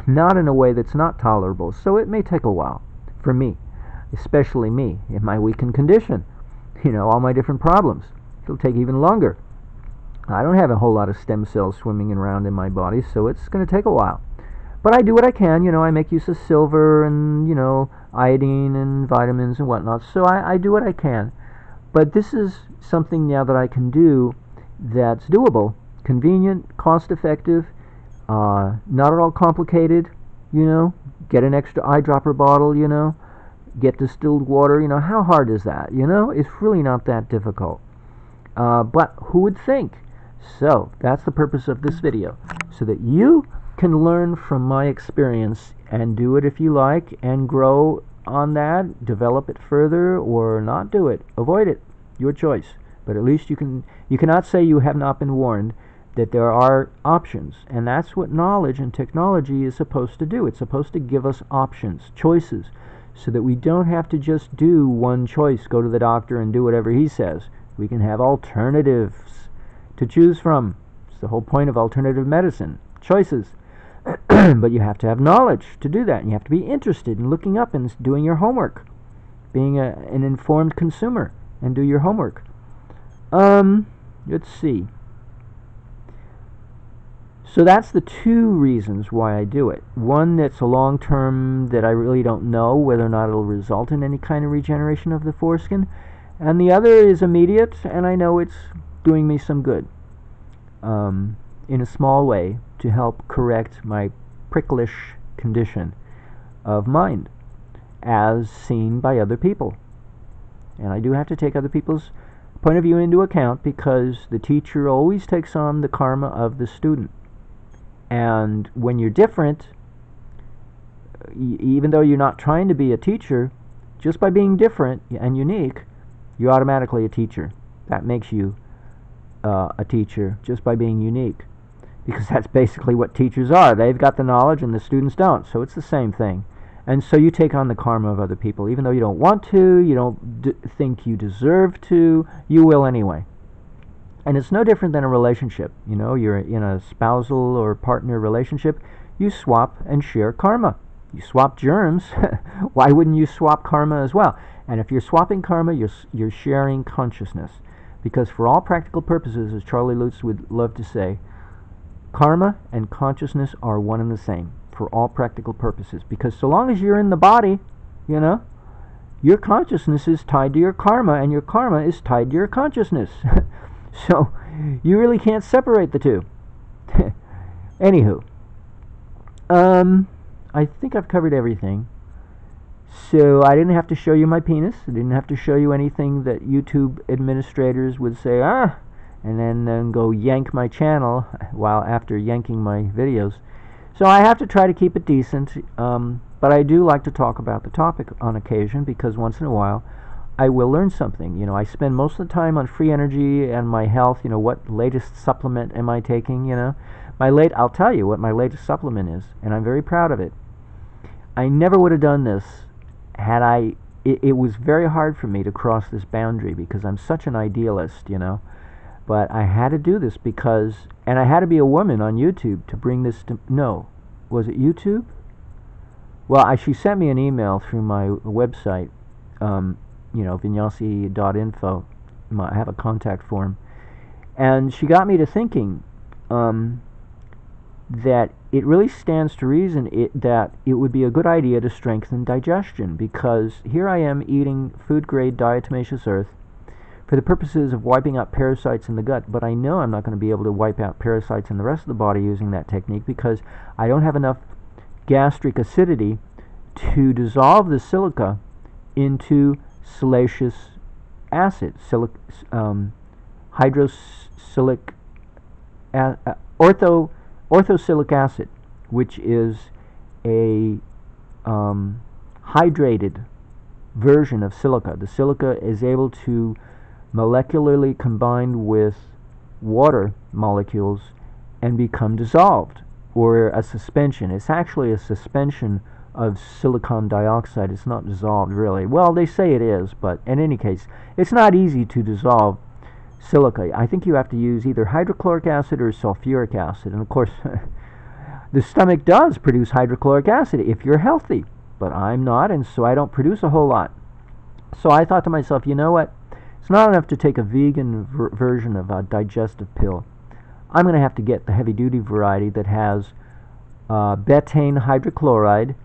Speaker 1: not in a way that's not tolerable. So it may take a while for me, especially me in my weakened condition, all my different problems. It'll take even longer. I don't have a whole lot of stem cells swimming around in my body, so it's going to take a while. But I do what I can. I make use of silver and, iodine and vitamins and whatnot. So I do what I can. But this is something now that I can do that's doable, convenient, cost-effective, not at all complicated, Get an extra eyedropper bottle, Get distilled water, How hard is that, It's really not that difficult. But who would think? So that's the purpose of this video, so that you can learn from my experience and do it if you like and grow on that, develop it further or not do it, avoid it, your choice. But at least you cannot say you have not been warned that there are options, and that's what knowledge and technology is supposed to do. It's supposed to give us options, choices, so that we don't have to just do one choice, go to the doctor and do whatever he says. We can have alternatives to choose from. It's the whole point of alternative medicine. choices. But you have to have knowledge to do that, and you have to be interested in looking up and doing your homework, being an informed consumer, and do your homework. Let's see. So that's the two reasons why I do it. One that's a long term, that I really don't know whether or not it'll result in any kind of regeneration of the foreskin. And the other is immediate, and I know it's doing me some good in a small way to help correct my pricklish condition of mind as seen by other people. And I do have to take other people's point of view into account, because the teacher always takes on the karma of the student. And when you're different, even though you're not trying to be a teacher, just by being different and unique, you're automatically a teacher. That makes you a teacher, just by being unique. Because that's basically what teachers are. They've got the knowledge and the students don't. So it's the same thing. And so you take on the karma of other people. Even though you don't want to, you don't think you deserve to, you will anyway. And it's no different than a relationship. You know, you're in a spousal or partner relationship, you swap and share karma. You swap germs. Why wouldn't you swap karma as well? And if you're swapping karma, you're sharing consciousness. Because for all practical purposes, as Charlie Lutz would love to say, karma and consciousness are one and the same for all practical purposes. Because so long as you're in the body, you know, your consciousness is tied to your karma, and your karma is tied to your consciousness. So you really can't separate the two. Anywho, I think I've covered everything. So I didn't have to show you my penis. I didn't have to show you anything that YouTube administrators would say, and then go yank my channel while after yanking my videos. So I have to try to keep it decent, but I do like to talk about the topic on occasion, because once in a while I will learn something. You know, I spend most of the time on free energy and my health. You know, what latest supplement am I taking? You know, I'll tell you what my latest supplement is, and I'm very proud of it. I never would have done this had it was very hard for me to cross this boundary, because I'm such an idealist, you know. But I had to do this because, and I had to be a woman on YouTube to bring this to, no, was it YouTube? Well, she sent me an email through my website, you know, vinyasi.info. I have a contact form. And she got me to thinking that it really stands to reason that it would be a good idea to strengthen digestion, because here I am eating food-grade diatomaceous earth for the purposes of wiping out parasites in the gut, but I know I'm not going to be able to wipe out parasites in the rest of the body using that technique, because I don't have enough gastric acidity to dissolve the silica into siliceous acid, orthosilic acid, which is a hydrated version of silica. The silica is able to molecularly combine with water molecules and become dissolved, or a suspension. It's actually a suspension of silicon dioxide. It's not dissolved, really. Well, they say it is, but in any case, it's not easy to dissolve silica. I think you have to use either hydrochloric acid or sulfuric acid. And of course, the stomach does produce hydrochloric acid if you're healthy, but I'm not, and so I don't produce a whole lot. So I thought to myself, you know what? It's not enough to take a vegan version of a digestive pill. I'm going to have to get the heavy-duty variety that has betaine hydrochloride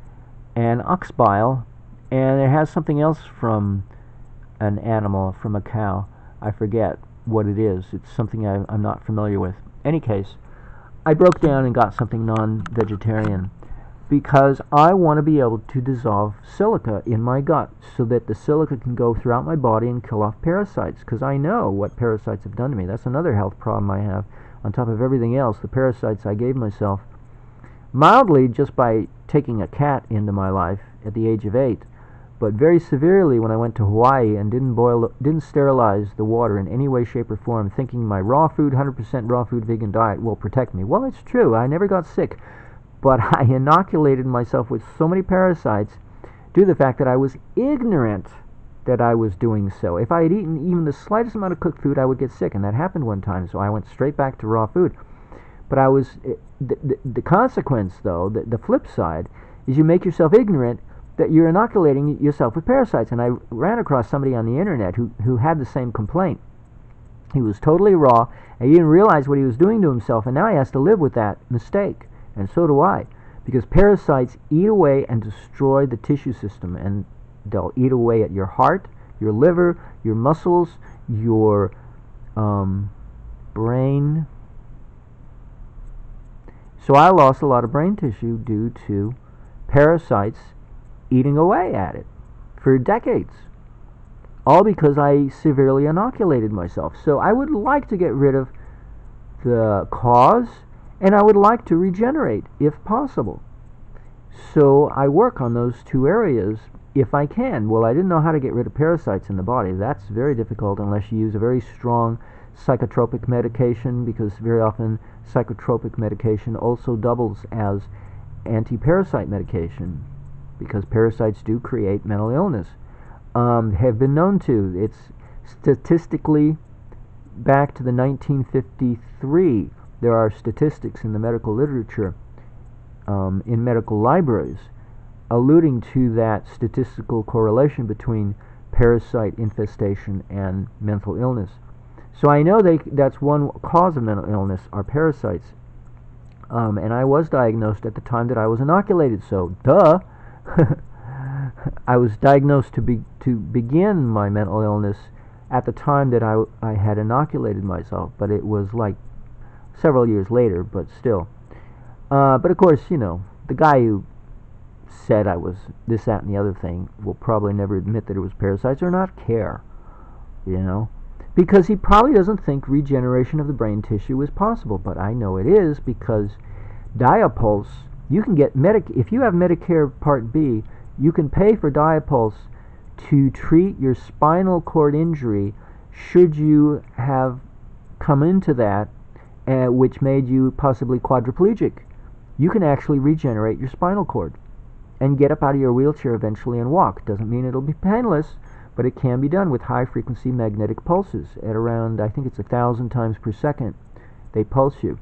Speaker 1: and ox bile, and it has something else from an animal, from a cow. I forget what it is. It's something I'm not familiar with. Any case, I broke down and got something non-vegetarian, because I want to be able to dissolve silica in my gut so that the silica can go throughout my body and kill off parasites, because I know what parasites have done to me. That's another health problem I have. On top of everything else, the parasites I gave myself, mildly just by taking a cat into my life at the age of 8, but very severely when I went to Hawaii and didn't sterilize the water in any way, shape, or form, thinking my raw food, 100% raw food vegan diet will protect me. Well, it's true. I never got sick, but I inoculated myself with so many parasites due to the fact that I was ignorant that I was doing so. If I had eaten even the slightest amount of cooked food, I would get sick, and that happened one time, so I went straight back to raw food. But the consequence, though, the flip side, is you make yourself ignorant that you're inoculating yourself with parasites. And I ran across somebody on the internet who had the same complaint. He was totally raw, and he didn't realize what he was doing to himself, and now he has to live with that mistake. And so do I. Because parasites eat away and destroy the tissue system, and they'll eat away at your heart, your liver, your muscles, your brain. So I lost a lot of brain tissue due to parasites eating away at it for decades. All because I severely inoculated myself. So I would like to get rid of the cause, and I would like to regenerate if possible. So I work on those two areas if I can. Well, I didn't know how to get rid of parasites in the body. That's very difficult unless you use a very strong psychotropic medication, because very often psychotropic medication also doubles as anti-parasite medication, because parasites do create mental illness. Have been known to. It's statistically back to the 1953. There are statistics in the medical literature, in medical libraries, alluding to that statistical correlation between parasite infestation and mental illness. So I know that's one cause of mental illness, are parasites. And I was diagnosed at the time that I was inoculated, so duh. I was diagnosed to begin my mental illness at the time that I had inoculated myself, but it was like several years later, but still. But of course, you know, the guy who said I was this, that, and the other thing will probably never admit that it was parasites or not care, you know, because he probably doesn't think regeneration of the brain tissue is possible. But I know it is, because Diapulse, you can get if you have Medicare Part B, you can pay for Diapulse to treat your spinal cord injury should you have come into that, which made you possibly quadriplegic. You can actually regenerate your spinal cord and get up out of your wheelchair eventually and walk. Doesn't mean it'll be painless, but it can be done with high-frequency magnetic pulses at around, I think it's 1,000 times per second. They pulse you.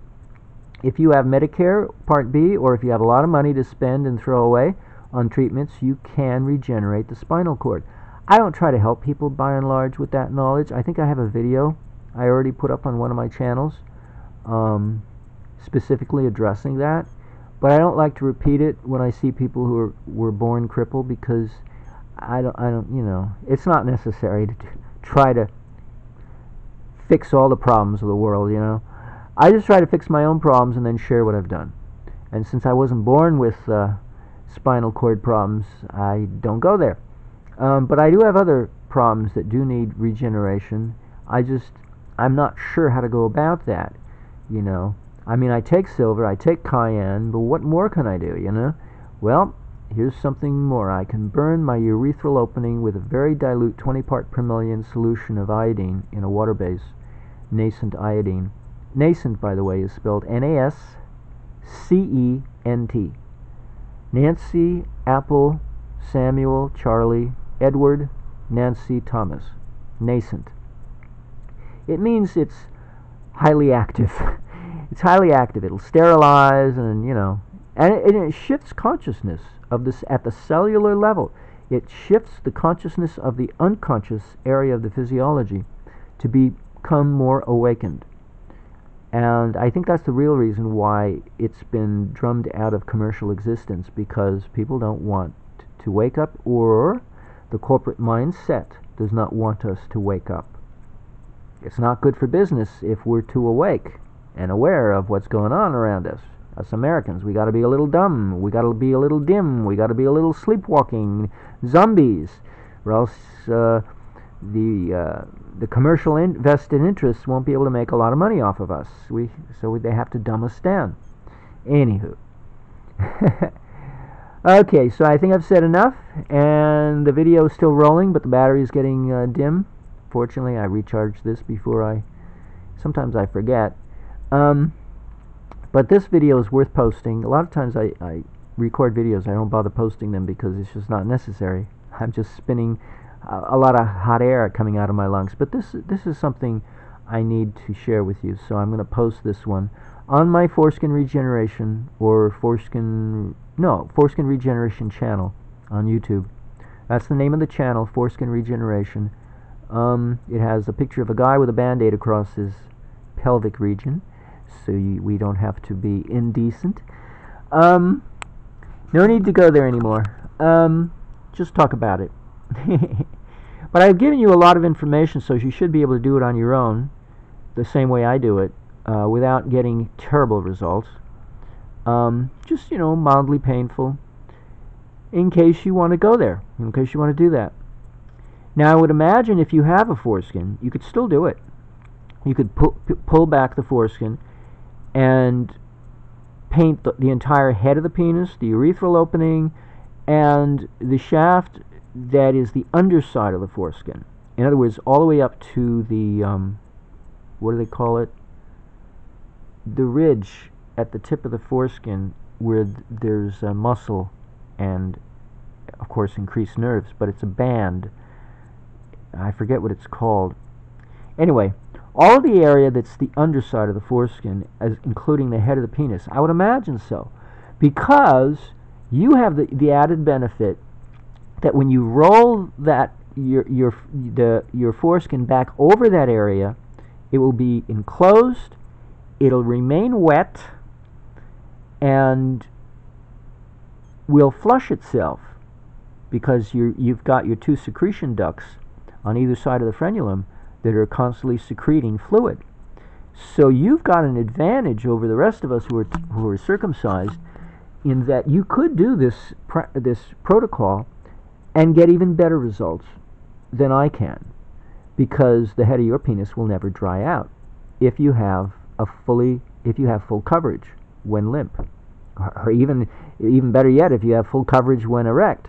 Speaker 1: If you have Medicare Part B, or if you have a lot of money to spend and throw away on treatments, you can regenerate the spinal cord. I don't try to help people by and large with that knowledge. I think I have a video I already put up on one of my channels specifically addressing that, but I don't like to repeat it when I see people who were born crippled, because I don't, you know, it's not necessary to try to fix all the problems of the world, you know. I just try to fix my own problems and then share what I've done. And since I wasn't born with spinal cord problems, I don't go there. But I do have other problems that do need regeneration. I'm not sure how to go about that, you know. I mean, I take silver, I take cayenne, but what more can I do, you know? Well, here's something more. I can burn my urethral opening with a very dilute 20 part per million solution of iodine in a water base, nascent iodine. Nascent, by the way, is spelled Nascent. Nancy, Apple, Samuel, Charlie, Edward, Nancy, Thomas. Nascent. It means it's highly active. It's highly active. It'll sterilize, and you know, and it shifts consciousness of this at the cellular level. It shifts the consciousness of the unconscious area of the physiology to become more awakened. And I think that's the real reason why it's been drummed out of commercial existence, because people don't want to wake up, or the corporate mindset does not want us to wake up. It's not good for business if we're too awake and aware of what's going on around us. Us Americans, we got to be a little dumb, we got to be a little dim, we got to be a little sleepwalking zombies, or else the commercial vested interests won't be able to make a lot of money off of us. So they have to dumb us down. Anywho. Okay, so I think I've said enough, and the video is still rolling, but the battery is getting dim. Fortunately, I recharged this before sometimes I forget. But this video is worth posting. A lot of times I record videos, I don't bother posting them because it's just not necessary. I'm just spinning a lot of hot air coming out of my lungs. But this is something I need to share with you, so I'm going to post this one on my foreskin regeneration or foreskin regeneration channel on YouTube. That's the name of the channel, Foreskin Regeneration. It has a picture of a guy with a band-aid across his pelvic region, so we don't have to be indecent. No need to go there anymore. Just talk about it. But I've given you a lot of information, so you should be able to do it on your own, the same way I do it, without getting terrible results. Just, mildly painful, in case you want to go there, in case you want to do that. Now, I would imagine if you have a foreskin, you could still do it. You could pull back the foreskin and paint the entire head of the penis, the urethral opening, and the shaft that is the underside of the foreskin. In other words, all the way up to the, what do they call it? The ridge at the tip of the foreskin where there's a muscle and, of course, increased nerves, but it's a band. I forget what it's called. Anyway, all of the area that's the underside of the foreskin, including the head of the penis, I would imagine so, because you have the added benefit that when you roll that your foreskin back over that area, it will be enclosed, it'll remain wet, and will flush itself, because you've got your two secretion ducts on either side of the frenulum that are constantly secreting fluid. So you've got an advantage over the rest of us who are circumcised, in that you could do this protocol and get even better results than I can, because the head of your penis will never dry out if you have full coverage when limp, or even better yet, if you have full coverage when erect.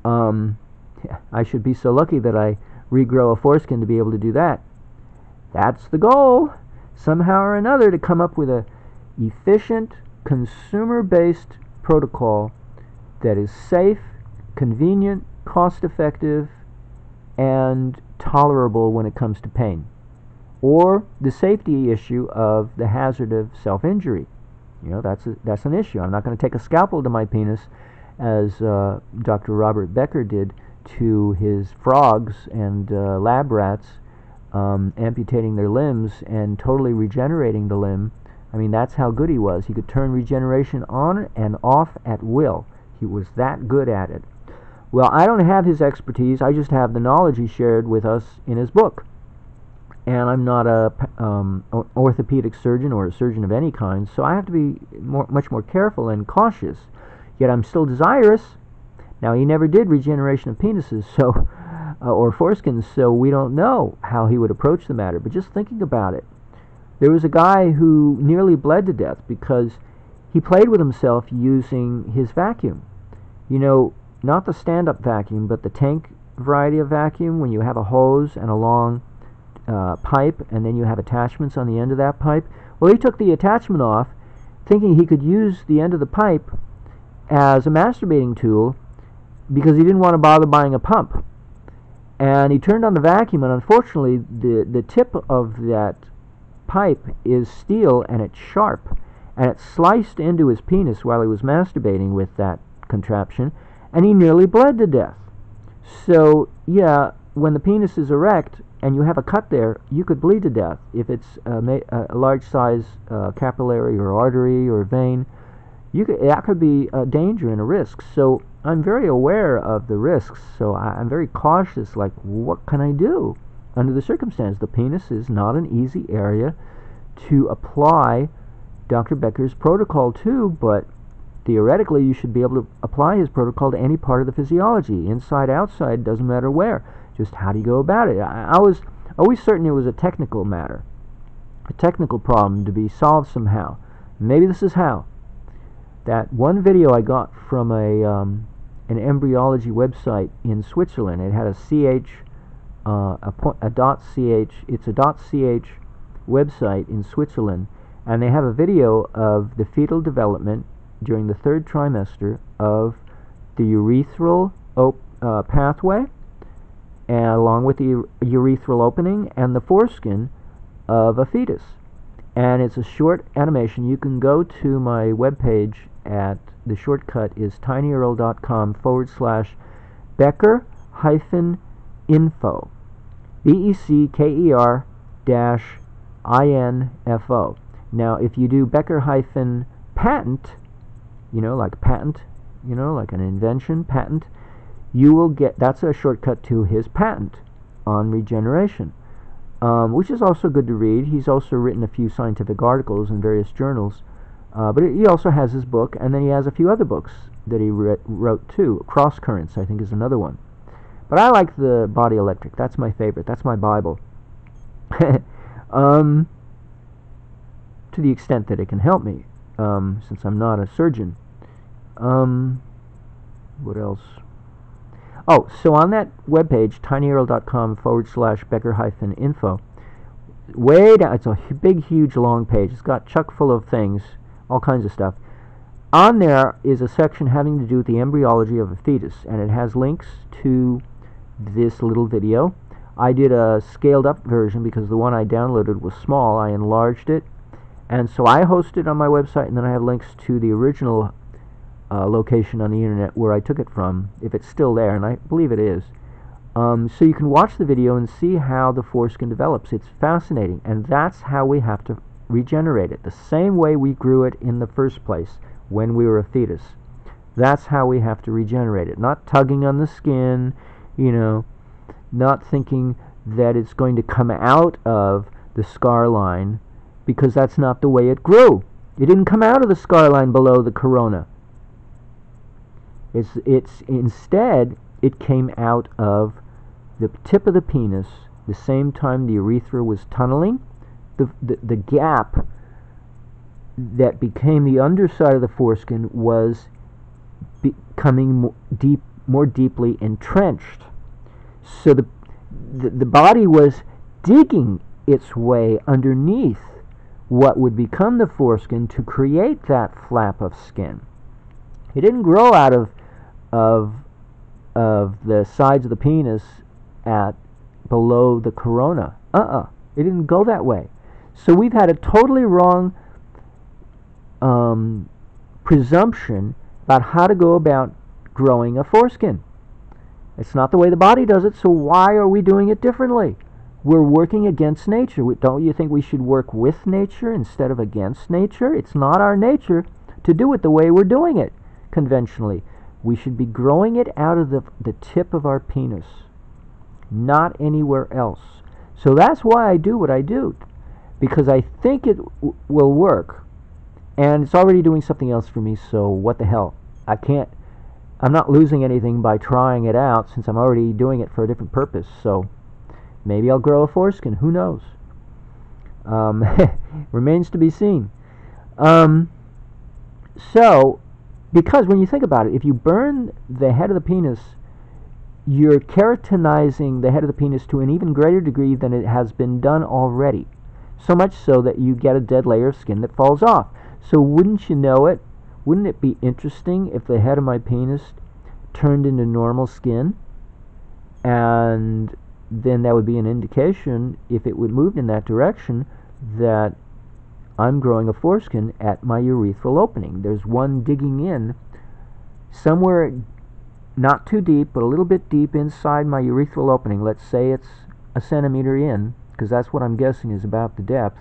Speaker 1: I should be so lucky that I regrow a foreskin to be able to do that. That's the goal, somehow or another, to come up with a efficient, consumer-based protocol that is safe, convenient, cost-effective, and tolerable when it comes to pain, or the safety issue of the hazard of self-injury. That's an issue. I'm not going to take a scalpel to my penis, as Dr. Robert Becker did to his frogs and lab rats, amputating their limbs and totally regenerating the limb. I mean, that's how good he was. He could turn regeneration on and off at will. He was that good at it. Well, I don't have his expertise. I just have the knowledge he shared with us in his book. And I'm not a orthopedic surgeon or a surgeon of any kind, so I have to be much more careful and cautious. Yet I'm still desirous. Now, he never did regeneration of penises, so or foreskins, so we don't know how he would approach the matter. But just thinking about it, there was a guy who nearly bled to death because he played with himself using his vacuum. Not the stand-up vacuum, but the tank variety of vacuum, when you have a hose and a long pipe, and then you have attachments on the end of that pipe. Well, he took the attachment off, thinking he could use the end of the pipe as a masturbating tool, because he didn't want to bother buying a pump. And he turned on the vacuum, and unfortunately the tip of that pipe is steel, and it's sharp, and it sliced into his penis while he was masturbating with that contraption, and he nearly bled to death. So yeah, when the penis is erect and you have a cut there, you could bleed to death if it's a large size capillary or artery or vein. That could be a danger and a risk. So I'm very aware of the risks, so I'm very cautious, like, what can I do under the circumstance? The penis is not an easy area to apply Dr. Becker's protocol to, but theoretically you should be able to apply his protocol to any part of the physiology, inside, outside, doesn't matter where. Just how do you go about it? I was always certain it was a technical matter, a technical problem to be solved somehow. Maybe this is how. That one video I got from an embryology website in Switzerland, it had a .ch, it's a .ch website in Switzerland, and they have a video of the fetal development during the 3rd trimester of the urethral pathway, and along with the urethral opening and the foreskin of a fetus. and it's a short animation. You can go to my webpage at, the shortcut is tinyurl.com/Becker-info. BECKER-INFO. Now, if you do Becker-patent, like patent, like an invention, patent, you will get, that's a shortcut to his patent on regeneration, which is also good to read. He's also written a few scientific articles in various journals, but he also has his book, and then he has a few other books that he wrote too. Cross Currents, I think, is another one. But I like the Body Electric. That's my favorite. That's my Bible. To the extent that it can help me, since I'm not a surgeon. What else? Oh, so on that webpage, tinyurl.com/Becker-info, way down, it's a big, huge, long page. It's got chock full of things, all kinds of stuff. On there is a section having to do with the embryology of a fetus, and it has links to this little video. I did a scaled up version because the one I downloaded was small. I enlarged it, and so I host it on my website, and then I have links to the original location on the internet where I took it from, if it's still there, and I believe it is. So you can watch the video and see how the foreskin develops. It's fascinating, and that's how we have to regenerate it, the same way we grew it in the first place when we were a fetus. That's how we have to regenerate it, not tugging on the skin, not thinking that it's going to come out of the scar line, because that's not the way it grew. It didn't come out of the scar line below the corona. It's instead, it came out of the tip of the penis, the same time the urethra was tunneling. The gap that became the underside of the foreskin was becoming more deeply entrenched. So the body was digging its way underneath what would become the foreskin to create that flap of skin. It didn't grow out of the sides of the penis at below the corona. It didn't go that way. So we've had a totally wrong presumption about how to go about growing a foreskin. It's not the way the body does it, so why are we doing it differently? We're working against nature. Don't you think we should work with nature instead of against nature? It's not our nature to do it the way we're doing it conventionally. We should be growing it out of the tip of our penis, not anywhere else. So that's why I do what I do, because I think it will work, and it's already doing something else for me, so what the hell? I'm not losing anything by trying it out, since I'm already doing it for a different purpose, so maybe I'll grow a foreskin, who knows? Remains to be seen. Because when you think about it, if you burn the head of the penis, you're keratinizing the head of the penis to an even greater degree than it has been done already. So much so that you get a dead layer of skin that falls off. So wouldn't you know it? Wouldn't it be interesting if the head of my penis turned into normal skin? And then that would be an indication, if it would move in that direction, that I'm growing a foreskin at my urethral opening. There's one digging in somewhere not too deep, but a little bit deep inside my urethral opening. Let's say it's a centimeter in, because that's what I'm guessing is about the depth.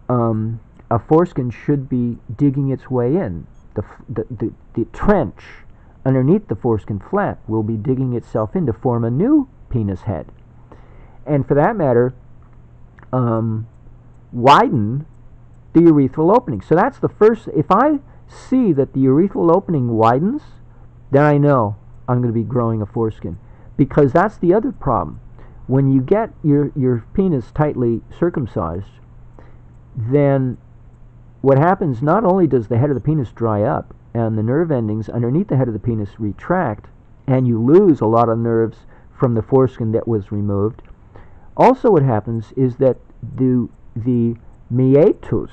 Speaker 1: A foreskin should be digging its way in. The trench underneath the foreskin flap will be digging itself in to form a new penis head. And for that matter, widen the urethral opening. So that's the first. If I see that the urethral opening widens, then I know I'm going to be growing a foreskin. Because that's the other problem. When you get your penis tightly circumcised, then what happens, not only does the head of the penis dry up and the nerve endings underneath the head of the penis retract, and you lose a lot of nerves from the foreskin that was removed, also what happens is that the meatus,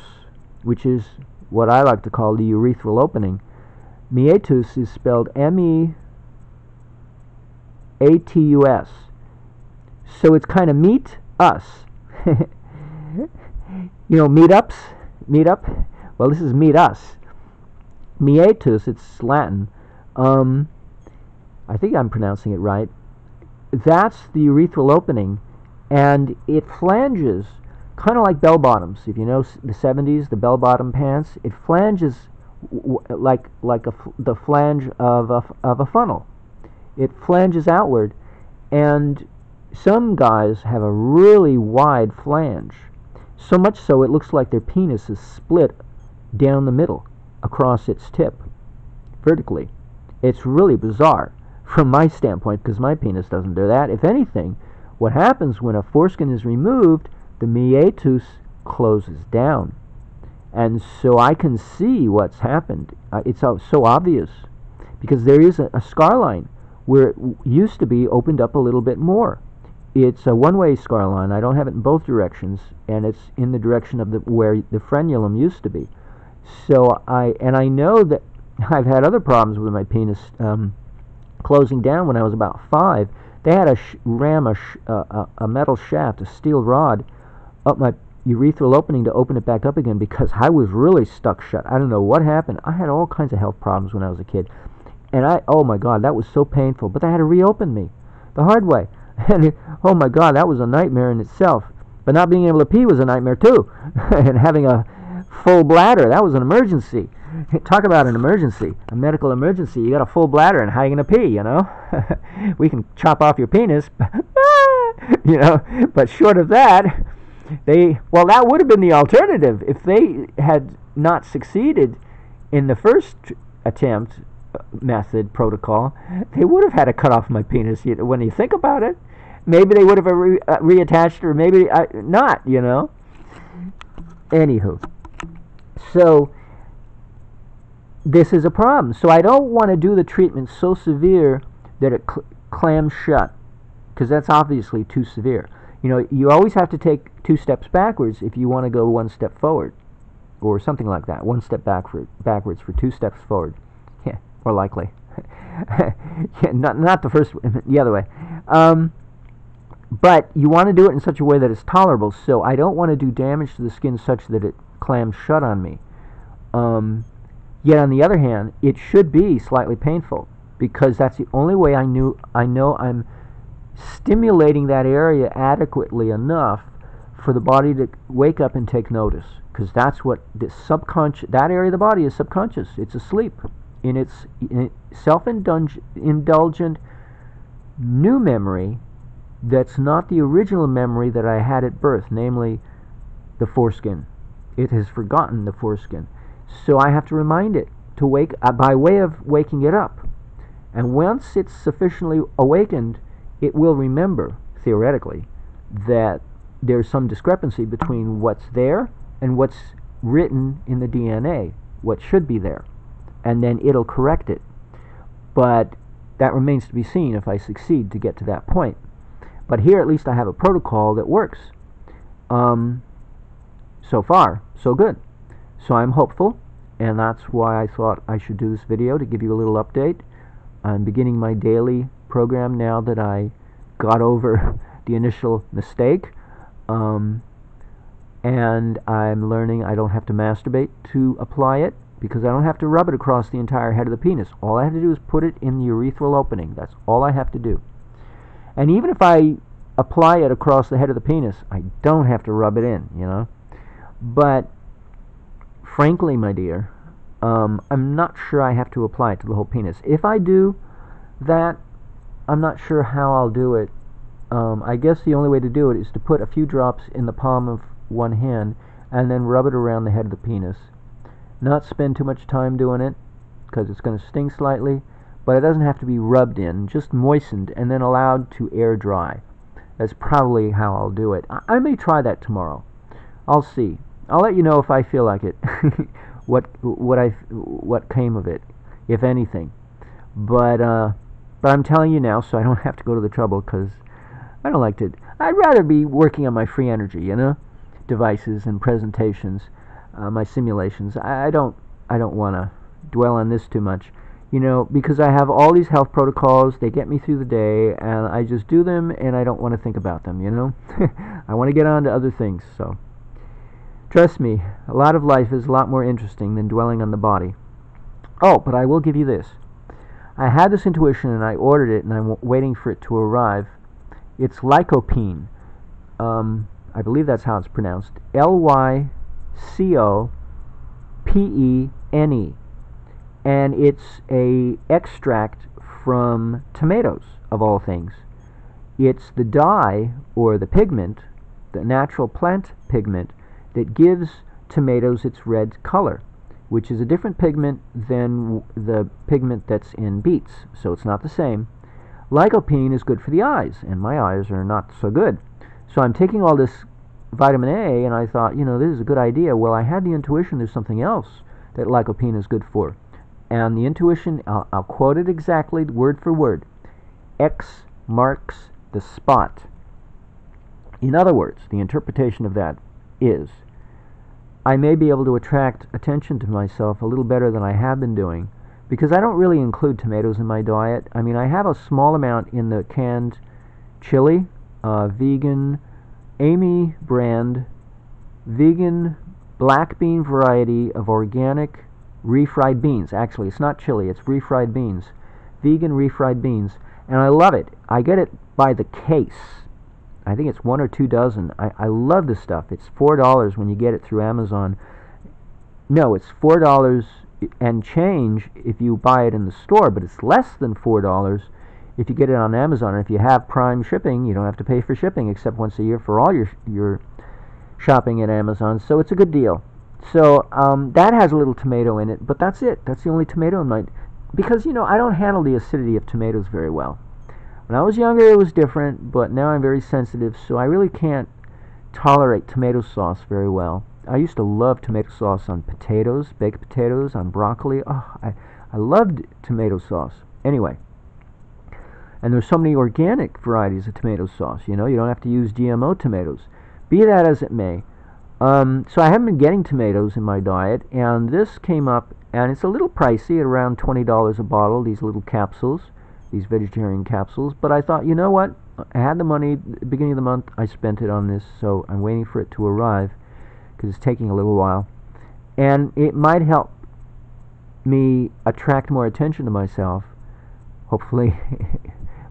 Speaker 1: which is what I like to call the urethral opening, meatus is spelled M-E-A-T-U-S. So it's kind of meat us. You know, meetups, meetup. Well, this is meet us. Meatus, it's Latin. I think I'm pronouncing it right. That's the urethral opening, and it flanges, kind of like bell bottoms. If you know the 70s, the bell bottom pants, it flanges like the flange of a funnel. It flanges outward, and some guys have a really wide flange, so much so it looks like their penis is split down the middle across its tip vertically. It's really bizarre from my standpoint, because my penis doesn't do that. If anything, what happens when a foreskin is removed, the meatus closes down, and so I can see what's happened. It's so obvious, because there is a scar line where it used to be opened up a little bit more. It's a one-way scar line. I don't have it in both directions, and it's in the direction of where the frenulum used to be. So I know that I've had other problems with my penis closing down. When I was about 5, they had ram a metal shaft, a steel rod, up my urethral opening to open it back up again, because I was really stuck shut. I don't know what happened. I had all kinds of health problems when I was a kid, and oh my God, that was so painful. But they had to reopen me the hard way, and oh my God, that was a nightmare in itself. But not being able to pee was a nightmare too, and having a full bladder, that was an emergency. Talk about an emergency, a medical emergency. You got a full bladder, and how are you going to pee, you know? We can chop off your penis, you know, but short of that, well, that would have been the alternative. If they had not succeeded in the first attempt, method, protocol, they would have had to cut off my penis. When you think about it, maybe they would have reattached, or maybe not, you know? Anywho, so this is a problem. So I don't want to do the treatment so severe that it clams shut, because that's obviously too severe. You know, you always have to take 2 steps backwards if you want to go 1 step forward, or something like that. 1 step backwards for 2 steps forward. Yeah, more likely. Yeah, not the first, the other way. But you want to do it in such a way that it's tolerable. So I don't want to do damage to the skin such that it clams shut on me. Yet on the other hand, it should be slightly painful, because that's the only way I know I'm stimulating that area adequately enough for the body to wake up and take notice. Because that's what the subconscious, that area of the body is subconscious. It's asleep in its self-indulgent new memory that's not the original memory that I had at birth, namely the foreskin. It has forgotten the foreskin. So I have to remind it to wake up, by way of waking it up. And once it's sufficiently awakened, it will remember, theoretically, that there's some discrepancy between what's there and what's written in the DNA, what should be there. And then it'll correct it. But that remains to be seen if I succeed to get to that point. But here at least I have a protocol that works. So far, so good. So I'm hopeful, and that's why I thought I should do this video, to give you a little update. I'm beginning my daily program now that I got over the initial mistake, and I'm learning I don't have to masturbate to apply it, because I don't have to rub it across the entire head of the penis. All I have to do is put it in the urethral opening. That's all I have to do. And even if I apply it across the head of the penis, I don't have to rub it in, you know. But frankly, my dear, I'm not sure I have to apply it to the whole penis. If I do that, I'm not sure how I'll do it. I guess the only way to do it is to put a few drops in the palm of one hand and then rub it around the head of the penis. Not spend too much time doing it, because it's going to sting slightly, but it doesn't have to be rubbed in, just moistened and then allowed to air dry. That's probably how I'll do it. I may try that tomorrow. I'll see. I'll let you know if I feel like it, what came of it, if anything. But I'm telling you now, so I don't have to go to the trouble, because I don't like to. I'd rather be working on my free energy, you know, devices and presentations, my simulations. I don't want to dwell on this too much, you know, because I have all these health protocols. They get me through the day, and I just do them, and I don't want to think about them, you know. I want to get on to other things. So Trust me, a lot of life is a lot more interesting than dwelling on the body. Oh, but I will give you this. I had this intuition and I ordered it and I'm waiting for it to arrive. It's lycopene. I believe that's how it's pronounced. Lycopene. And it's a extract from tomatoes, of all things. It's the dye, or the pigment, the natural plant pigment, that gives tomatoes its red color, which is a different pigment than the pigment that's in beets, so it's not the same. Lycopene is good for the eyes, and my eyes are not so good. So I'm taking all this vitamin A, and I thought, this is a good idea. Well, I had the intuition there's something else that lycopene is good for. And the intuition, I'll quote it exactly, word for word. X marks the spot. In other words, the interpretation of that is, I may be able to attract attention to myself a little better than I have been doing, because I don't really include tomatoes in my diet. I mean, I have a small amount in the canned chili, vegan, Amy brand, vegan black bean variety of organic refried beans. Actually, it's not chili, it's refried beans. Vegan refried beans. And I love it. I get it by the case. I think it's 1 or 2 dozen. I love this stuff. It's $4 when you get it through Amazon. No, it's $4 and change if you buy it in the store, but it's less than $4 if you get it on Amazon. And if you have Prime shipping, you don't have to pay for shipping except once a year for all your shopping at Amazon. So it's a good deal. So that has a little tomato in it, but that's it. That's the only tomato in my... Because, I don't handle the acidity of tomatoes very well. When I was younger, it was different, but now I'm very sensitive, so I really can't tolerate tomato sauce very well. I used to love tomato sauce on potatoes, baked potatoes, on broccoli. Oh, I loved tomato sauce. Anyway, and there's so many organic varieties of tomato sauce, you don't have to use GMO tomatoes. Be that as it may. So I haven't been getting tomatoes in my diet, and this came up, and it's a little pricey at around $20 a bottle, these little capsules, these vegetarian capsules, but I thought, you know what, I had the money at the beginning of the month, I spent it on this, so I'm waiting for it to arrive, because it's taking a little while, and it might help me attract more attention to myself, hopefully,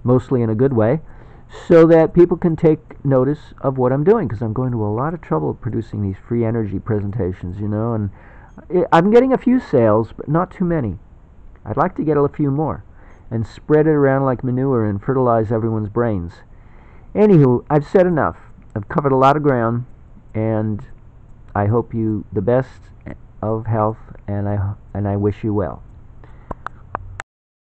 Speaker 1: mostly in a good way, so that people can take notice of what I'm doing, because I'm going to a lot of trouble producing these free energy presentations, and I'm getting a few sales, but not too many. I'd like to get a few more and spread it around like manure and fertilize everyone's brains. Anywho, I've said enough. I've covered a lot of ground, and I hope you the best of health, and I wish you well.